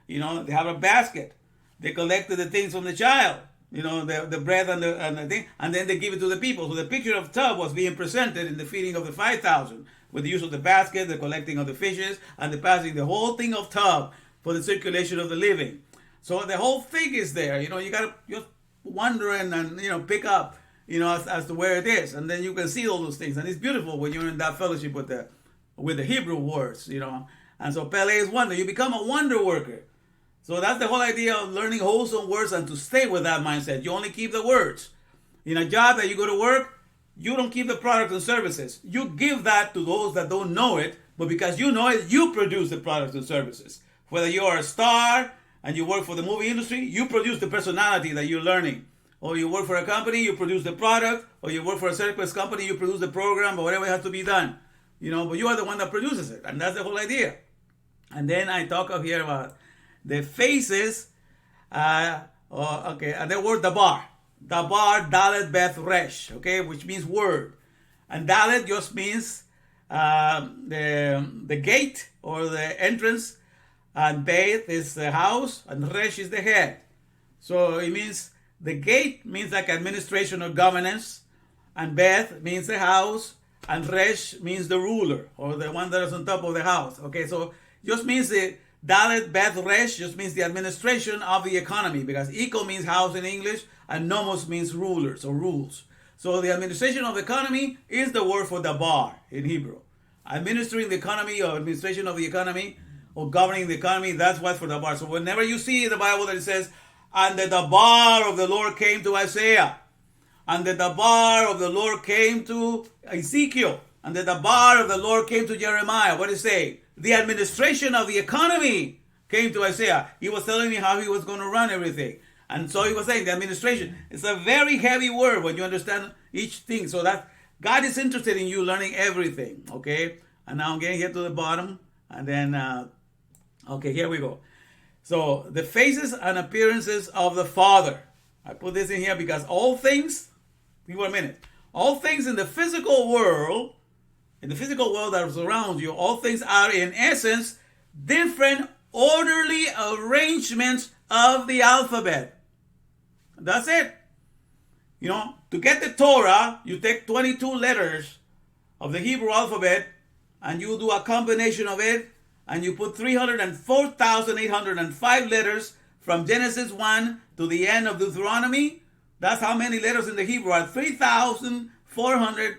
They have a basket. They collected the things from the child. The bread and the thing, and then they give it to the people. So the picture of tub was being presented in the feeding of the 5,000 with the use of the basket, the collecting of the fishes, and the passing the whole thing of tub for the circulation of the living. So the whole thing is there. You gotta just wonder and pick up as to where it is, and then you can see all those things, and it's beautiful when you're in that fellowship with the Hebrew words. And so Pele is wonder. You become a wonder worker. So that's the whole idea of learning wholesome words, and to stay with that mindset. You only keep the words. In a job that you go to work, you don't keep the products and services. You give that to those that don't know it, but because you know it, you produce the products and services. Whether you are a star and you work for the movie industry, you produce the personality that you're learning. Or you work for a company, you produce the product. Or you work for a service company, you produce the program, or whatever has to be done. But you are the one that produces it. And that's the whole idea. And then I talk up here about the faces, and the word dabar. Dabar, Dalet, Beth, Resh, okay, which means word. And Dalet just means the gate or the entrance, and Beit is the house, and Resh is the head. So it means the gate means like administration or governance, and Beth means the house, and Resh means the ruler or the one that is on top of the house. Okay, so just means the Dalet, Beth, Resh just means the administration of the economy, because Eco means house in English, and Nomos means rulers or rules. So the administration of the economy is the word for dabar in Hebrew. Administering the economy or administration of the economy or governing the economy, that's what's for dabar. So whenever you see in the Bible that it says, and the dabar of the Lord came to Isaiah, and the dabar of the Lord came to Ezekiel, and the dabar of the Lord came to Jeremiah, what does it say? The administration of the economy came to Isaiah. He was telling me how he was going to run everything. And so he was saying the administration. It's a very heavy word when you understand each thing. So that God is interested in you learning everything. Okay? And now I'm getting here to the bottom. And then, okay, here we go. So the faces and appearances of the Father. I put this in here because all things, give me a minute. All things in the physical world that surrounds you, all things are in essence different orderly arrangements of the alphabet. That's it. to get the Torah, you take 22 letters of the Hebrew alphabet and you do a combination of it, and you put 304,805 letters from Genesis 1 to the end of Deuteronomy. That's how many letters in the Hebrew are 304,805.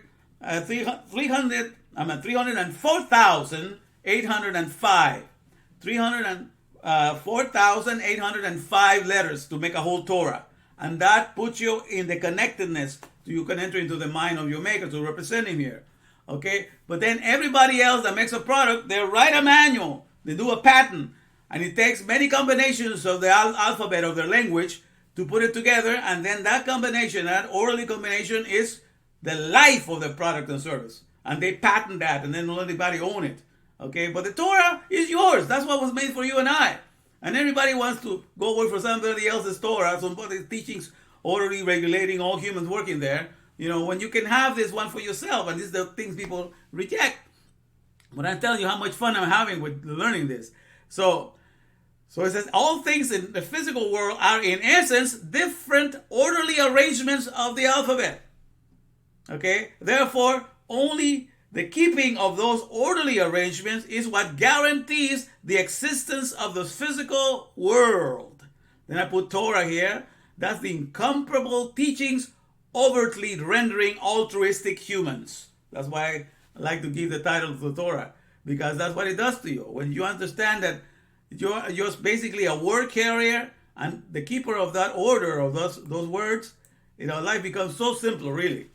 304,805 letters to make a whole Torah. And that puts you in the connectedness so you can enter into the mind of your maker to represent him here. Okay? But then everybody else that makes a product, they write a manual. They do a patent. And it takes many combinations of the alphabet of their language to put it together. And then that combination, that orally combination, is the life of the product and service. And they patent that, and then let anybody own it. Okay? But the Torah is yours. That's what was made for you and I. And everybody wants to go work for somebody else's Torah, somebody's teachings orderly regulating all humans working there. You know, when you can have this one for yourself, and these are the things people reject. But I'm telling you how much fun I'm having with learning this. So it says, all things in the physical world are in essence different orderly arrangements of the alphabet. Okay? Therefore, only the keeping of those orderly arrangements is what guarantees the existence of the physical world. Then I put Torah here. That's the incomparable teachings overtly rendering altruistic humans. That's why I like to give the title to the Torah, because that's what it does to you. When you understand that you're basically a word carrier and the keeper of that order of those words, you know, life becomes so simple, really.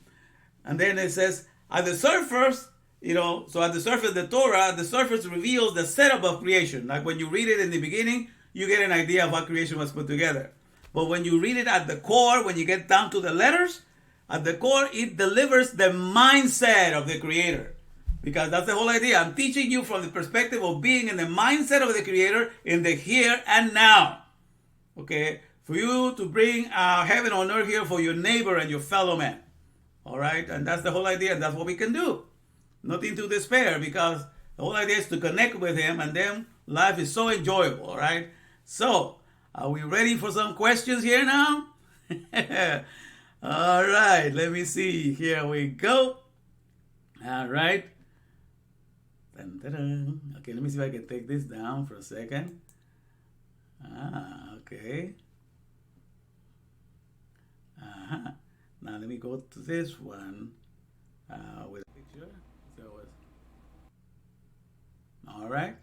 And then it says, at the surface, you know, so at the surface, the Torah, the surface reveals the setup of creation. Like when you read it in the beginning, you get an idea of how creation was put together. But when you read it at the core, when you get down to the letters, at the core, it delivers the mindset of the Creator. Because that's the whole idea. I'm teaching you from the perspective of being in the mindset of the Creator in the here and now. Okay? For you to bring heaven on earth here for your neighbor and your fellow man. All right? And that's the whole idea. And that's what we can do. Nothing to despair, because the whole idea is to connect with him, and then life is so enjoyable. All right? So, are we ready for some questions here now? All right, let me see. Here we go. All right. Dun, dun, dun. Okay, let me see if I can take this down for a second. Okay. Now let me go to this one with a picture. All right.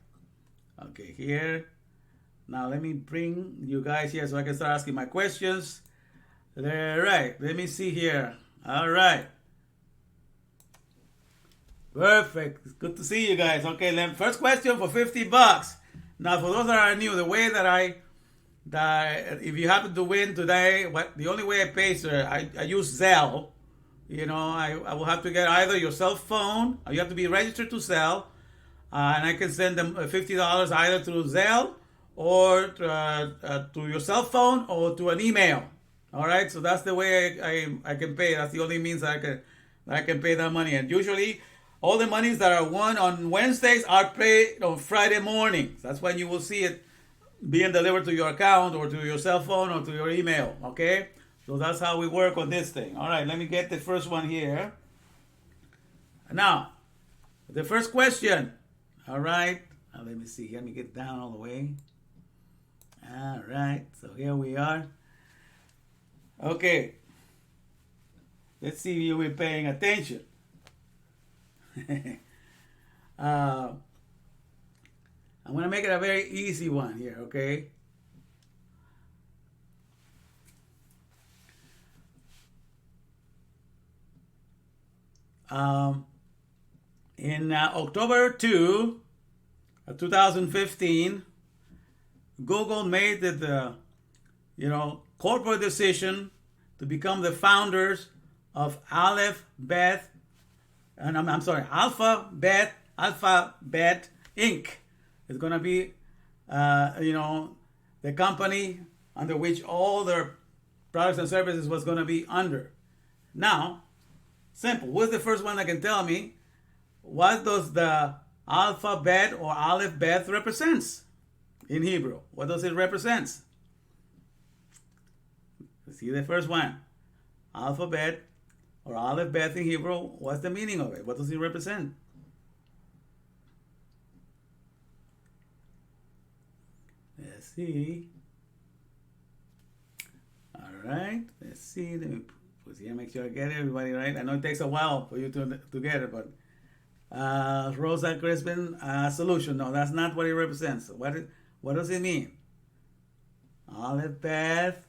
Okay, here. Now let me bring you guys here so I can start asking my questions. All right, let me see here. All right. Perfect. It's good to see you guys. Okay, then first question for $50. Now, for those that are new, the way that if you happen to win today, the only way I pay, sir, I use Zelle. You know, I will have to get either your cell phone, or you have to be registered to sell, and I can send them $50 either through Zelle or to your cell phone or to an email. All right, so that's the way I can pay. That's the only means that I can pay that money. And usually, all the monies that are won on Wednesdays are paid on Friday mornings. That's when you will see it being delivered to your account or to your cell phone or to your email. Okay, so that's how we work on this thing. All right, let me get the first one here. Now, the first question. All right, now let me see. Let me get down all the way. All right, so here we are. Okay, let's see if you were paying attention. I'm going to make it a very easy one here, okay? In October 2 of 2015, Google made the corporate decision to become the founders of Alef-Beyt, and Alef-Beyt Inc. It's going to be, the company under which all their products and services was going to be under. Now, simple. What's the first one that can tell me what does the Alef-Beyt or Alef-Beyt represents in Hebrew? What does it represent? Let's see the first one. alphabet or Alef-Beyt in Hebrew, what's the meaning of it? What does it represent? Let's see. All right, let's see. Let me put here, make sure I get everybody right. I know it takes a while for you to get it, but Rosa Crispin, solution. No, that's not what it represents. What does it mean? Alef-Beyt.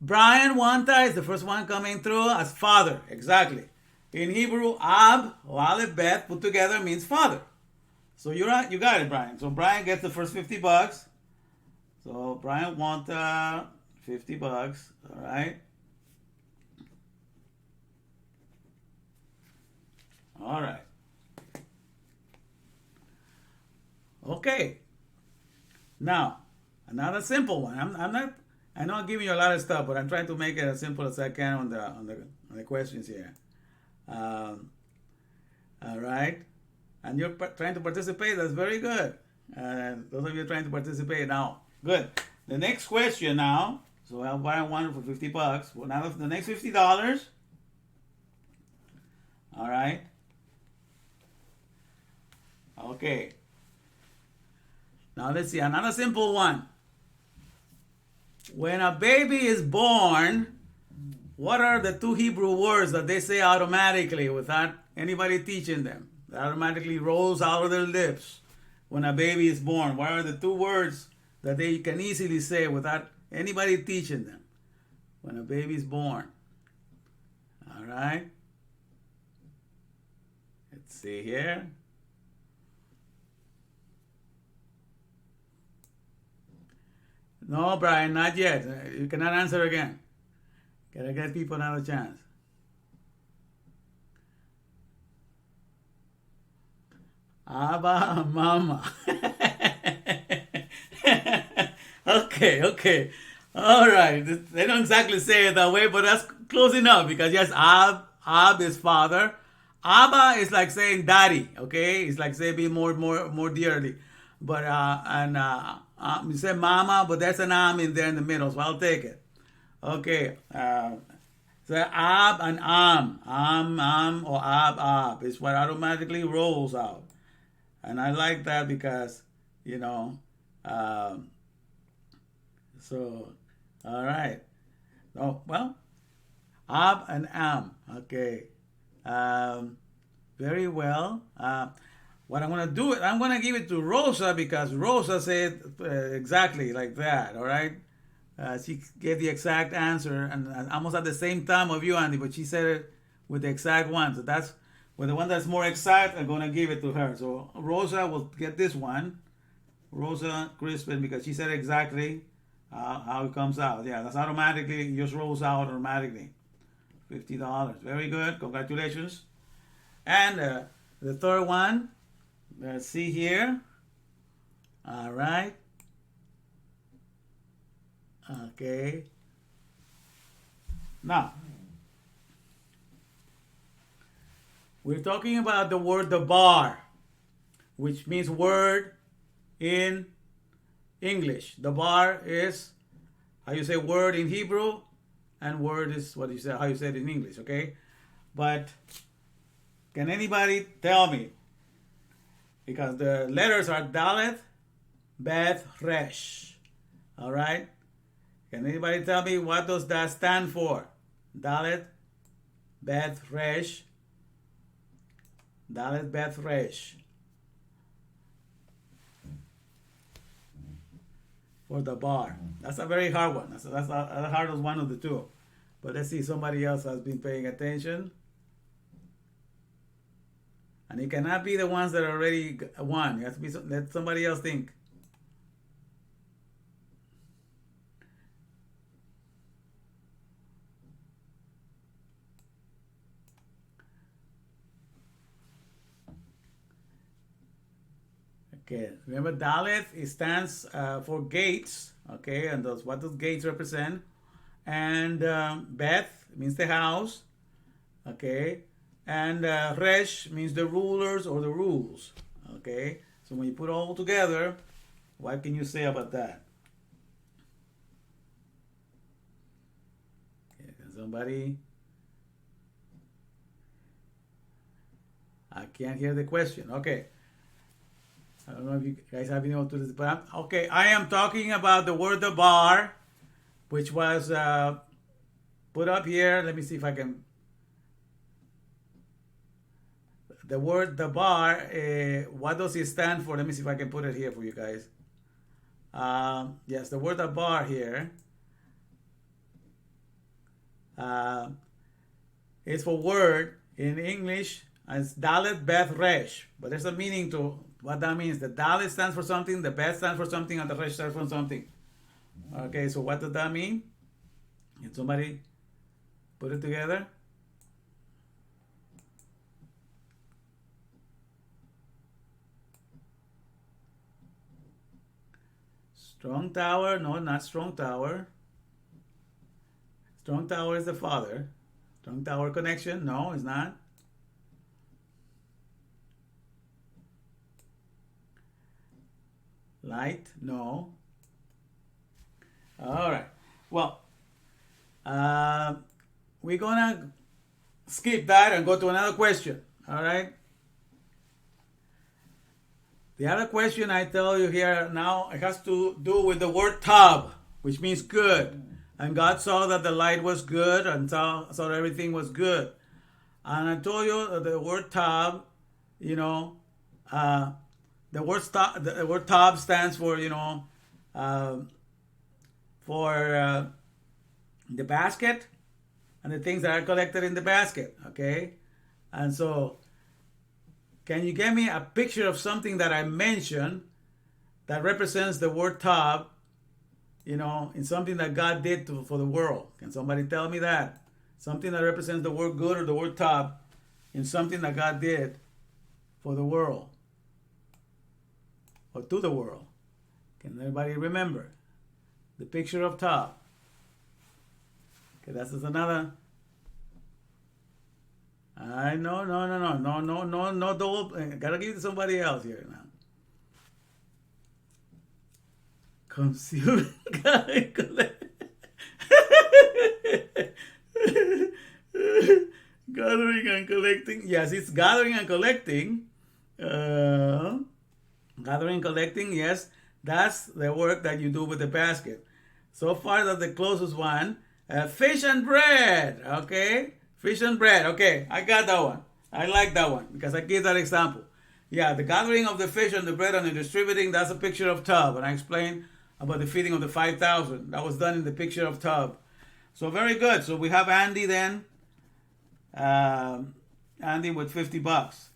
Brian Wanta is the first one coming through as father. Exactly. In Hebrew, Ab or Alef-Beyt put together means father. So you got it, Brian. So Brian gets the first $50. So Brian Wanta, $50. All right. All right. Okay. Now, another simple one. I'm not. I know I'm giving you a lot of stuff, but I'm trying to make it as simple as I can on the questions here. All right. And you're trying to participate. That's very good. Those of you trying to participate now, good. The next question now. So I'll buy one for $50. Well, now the next $50. All right. Okay. Now let's see another simple one. When a baby is born, what are the two Hebrew words that they say automatically without anybody teaching them? That automatically rolls out of their lips when a baby is born. What are the two words that they can easily say without anybody teaching them when a baby is born? All right. Let's see here. No, Brian, not yet. You cannot answer again. Gotta get people another chance. Abba, mama. Okay. All right. They don't exactly say it that way, but that's close enough because yes, Ab is father. Abba is like saying daddy. Okay, it's like saying be more dearly. But you say mama, but there's an in there in the middle, so I'll take it. Okay. So ab and am or ab is what automatically rolls out, and I like that because so all right. Oh well, ab and am. Okay. Very well. What I'm going to do, I'm going to give it to Rosa because Rosa said exactly like that, all right? She gave the exact answer and almost at the same time of you, Andy, but she said it with the exact one. So that's, with the one that's more exact, I'm going to give it to her. So Rosa will get this one, Rosa Crispin, because she said exactly how it comes out. Yeah, that's automatically, it just rolls out automatically. $50. Very good. Congratulations. And the third one, let's see here. All right. Okay. Now, we're talking about the word the bar, which means word in English. The bar is how you say word in Hebrew, and word is what you say, how you say it in English, okay? But can anybody tell me? Because the letters are Dalet, Beth, Resh. All right? Can anybody tell me what does that stand for? Dalet, Beth, Resh. Dalet, Beth, Resh. For the bar. That's a very hard one. That's the hardest one of the two. But let's see, somebody else has been paying attention. And it cannot be the ones that already won. It has to be let somebody else think. Okay, remember Dalet, it stands for gates. Okay, and what does gates represent? And Beth means the house. Okay. And Resh means the rulers or the rules. Okay? So when you put it all together, what can you say about that? somebody? I can't hear the question. Okay. I don't know if you guys have been able to listen, but okay. I am talking about the word the bar, which was put up here. Let me see if I can. The word the bar, what does it stand for? Let me see if I can put it here for you guys. Yes, the word the bar here is for word in English as Dalet Beth Resh, but there's a meaning to what that means. The Dalet stands for something, the Beth stands for something, and the Resh stands for something. Okay, so what does that mean? Can somebody put it together? Strong tower? No, not strong tower. Strong tower is the father. Strong tower connection? No, it's not. Light? No. All right. Well, we're gonna skip that and go to another question. All right. The other question I tell you here now, it has to do with the word tab, which means good. And God saw that the light was good and saw that everything was good. And I told you that the word tab, you know, the word tab stands for, you know, for the basket and the things that are collected in the basket, okay? And so, can you give me a picture of something that I mentioned that represents the word tab, you know, in something that God did for the world? Can somebody tell me that? Something that represents the word good or the word tab in something that God did for the world or to the world. Can anybody remember the picture of tab? Okay, that's just another. No, double. Gotta give it to somebody else here now. Consume, gathering and collecting. Yes, it's gathering and collecting. Gathering and collecting. Yes, that's the work that you do with the basket. So far, that's the closest one. Fish and bread. Okay. Fish and bread. Okay, I got that one. I like that one because I gave that example. Yeah, the gathering of the fish and the bread and the distributing, that's a picture of tub. And I explained about the feeding of the 5,000. That was done in the picture of tub. So very good. So we have Andy then. Andy with $50.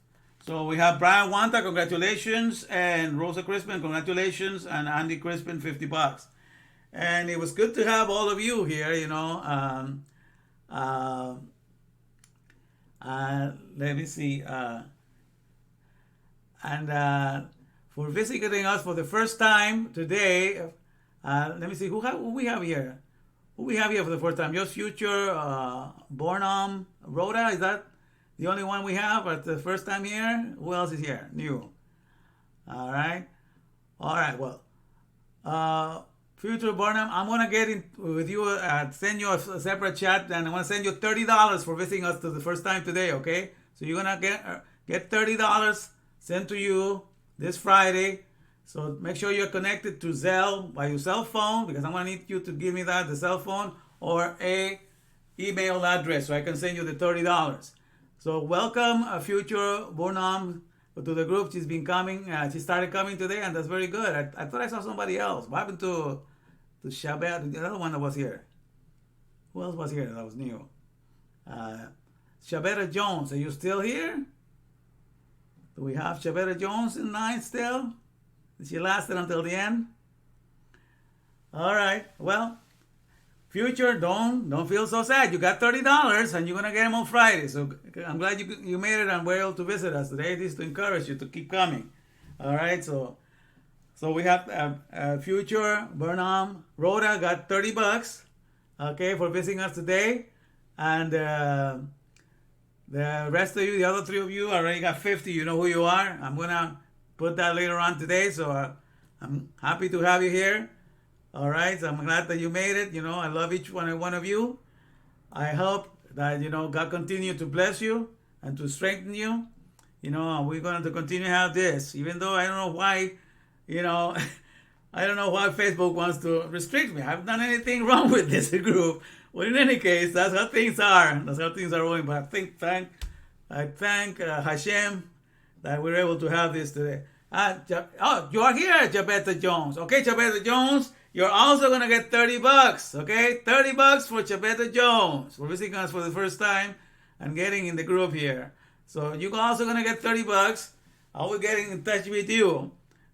So we have Brian Wanta, congratulations. And Rosa Crispin, congratulations. And Andy Crispin, $50. And it was good to have all of you here, you know. Let me see. For visiting us for the first time today, let me see who we have here. Who we have here for the first time? Just Future, B.L.M., Rhoda. Is that the only one we have at the first time here? Who else is here? New. All right. Well, Future B.L.M., I'm gonna get in with you. Send you a separate chat, and I'm gonna send you $30 for visiting us for the first time today. Okay, so you're gonna get $30 sent to you this Friday. So make sure you're connected to Zelle by your cell phone because I'm gonna need you to give me the cell phone or a email address so I can send you the $30. So welcome, Future B.L.M. to the group. She's been coming. She started coming today, and that's very good. I thought I saw somebody else. What happened to Shabbat, the other one that was here? Who else was here that was new? Shabetta Jones, are you still here? Do we have Shabetta Jones in line still? She lasted until the end? All right. Well, Future, don't feel so sad. You got $30, and you're gonna get them on Friday. So I'm glad you made it and were able to visit us today. This is to encourage you to keep coming. All right. So we have Future, B.L.M., Rhoda got $30. Okay, for visiting us today, and the rest of you, the other three of you, already got 50. You know who you are. I'm gonna put that later on today. So I'm happy to have you here. All right, so I'm glad that you made it. You know, I love each one of you. I hope that, God continue to bless you and to strengthen you. We're going to continue to have this, even though I don't know why, you know, I don't know why Facebook wants to restrict me. I haven't done anything wrong with this group. But in any case, that's how things are. That's how things are going. But I thank Hashem that we're able to have this today. You are here, Chabeta Jones. Okay, Chabeta Jones, you're also going to get $30. Okay, $30 for Chabeta Jones for visiting us for the first time and getting in the group here. So you're also going to get $30. I will get in touch with you.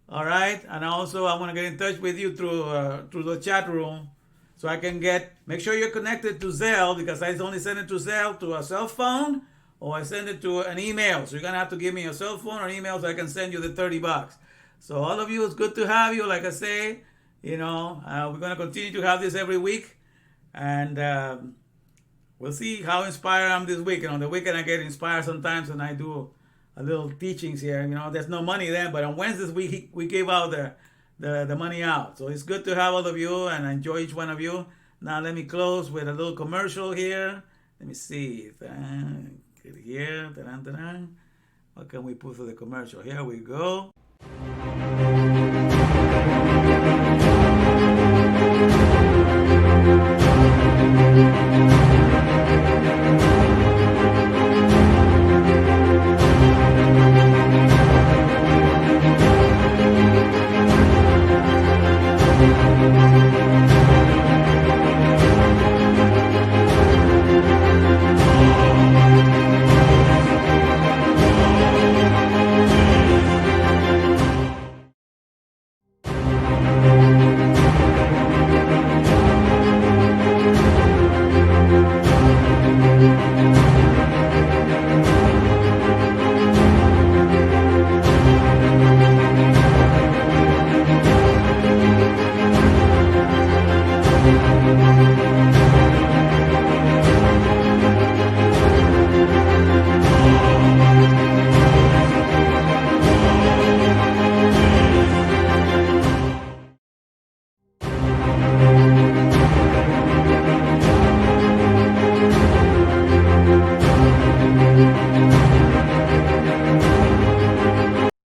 All right, and also I want to get in touch with you through the chat room, so I can make sure you're connected to Zelle, because I only send it to Zelle to a cell phone, or I send it to an email. So you're gonna have to give me a cell phone or email so I can send you the $30. So all of you, it's good to have you. Like I say, we're gonna continue to have this every week, and we'll see how inspired I am this week. The weekend I get inspired sometimes, and I do a little teachings here. There's no money then, but on Wednesdays we give out the money out. So it's good to have all of you, and I enjoy each one of you. Now let me close with a little commercial here. Let me see. Here. What can we put for the commercial? Here we go.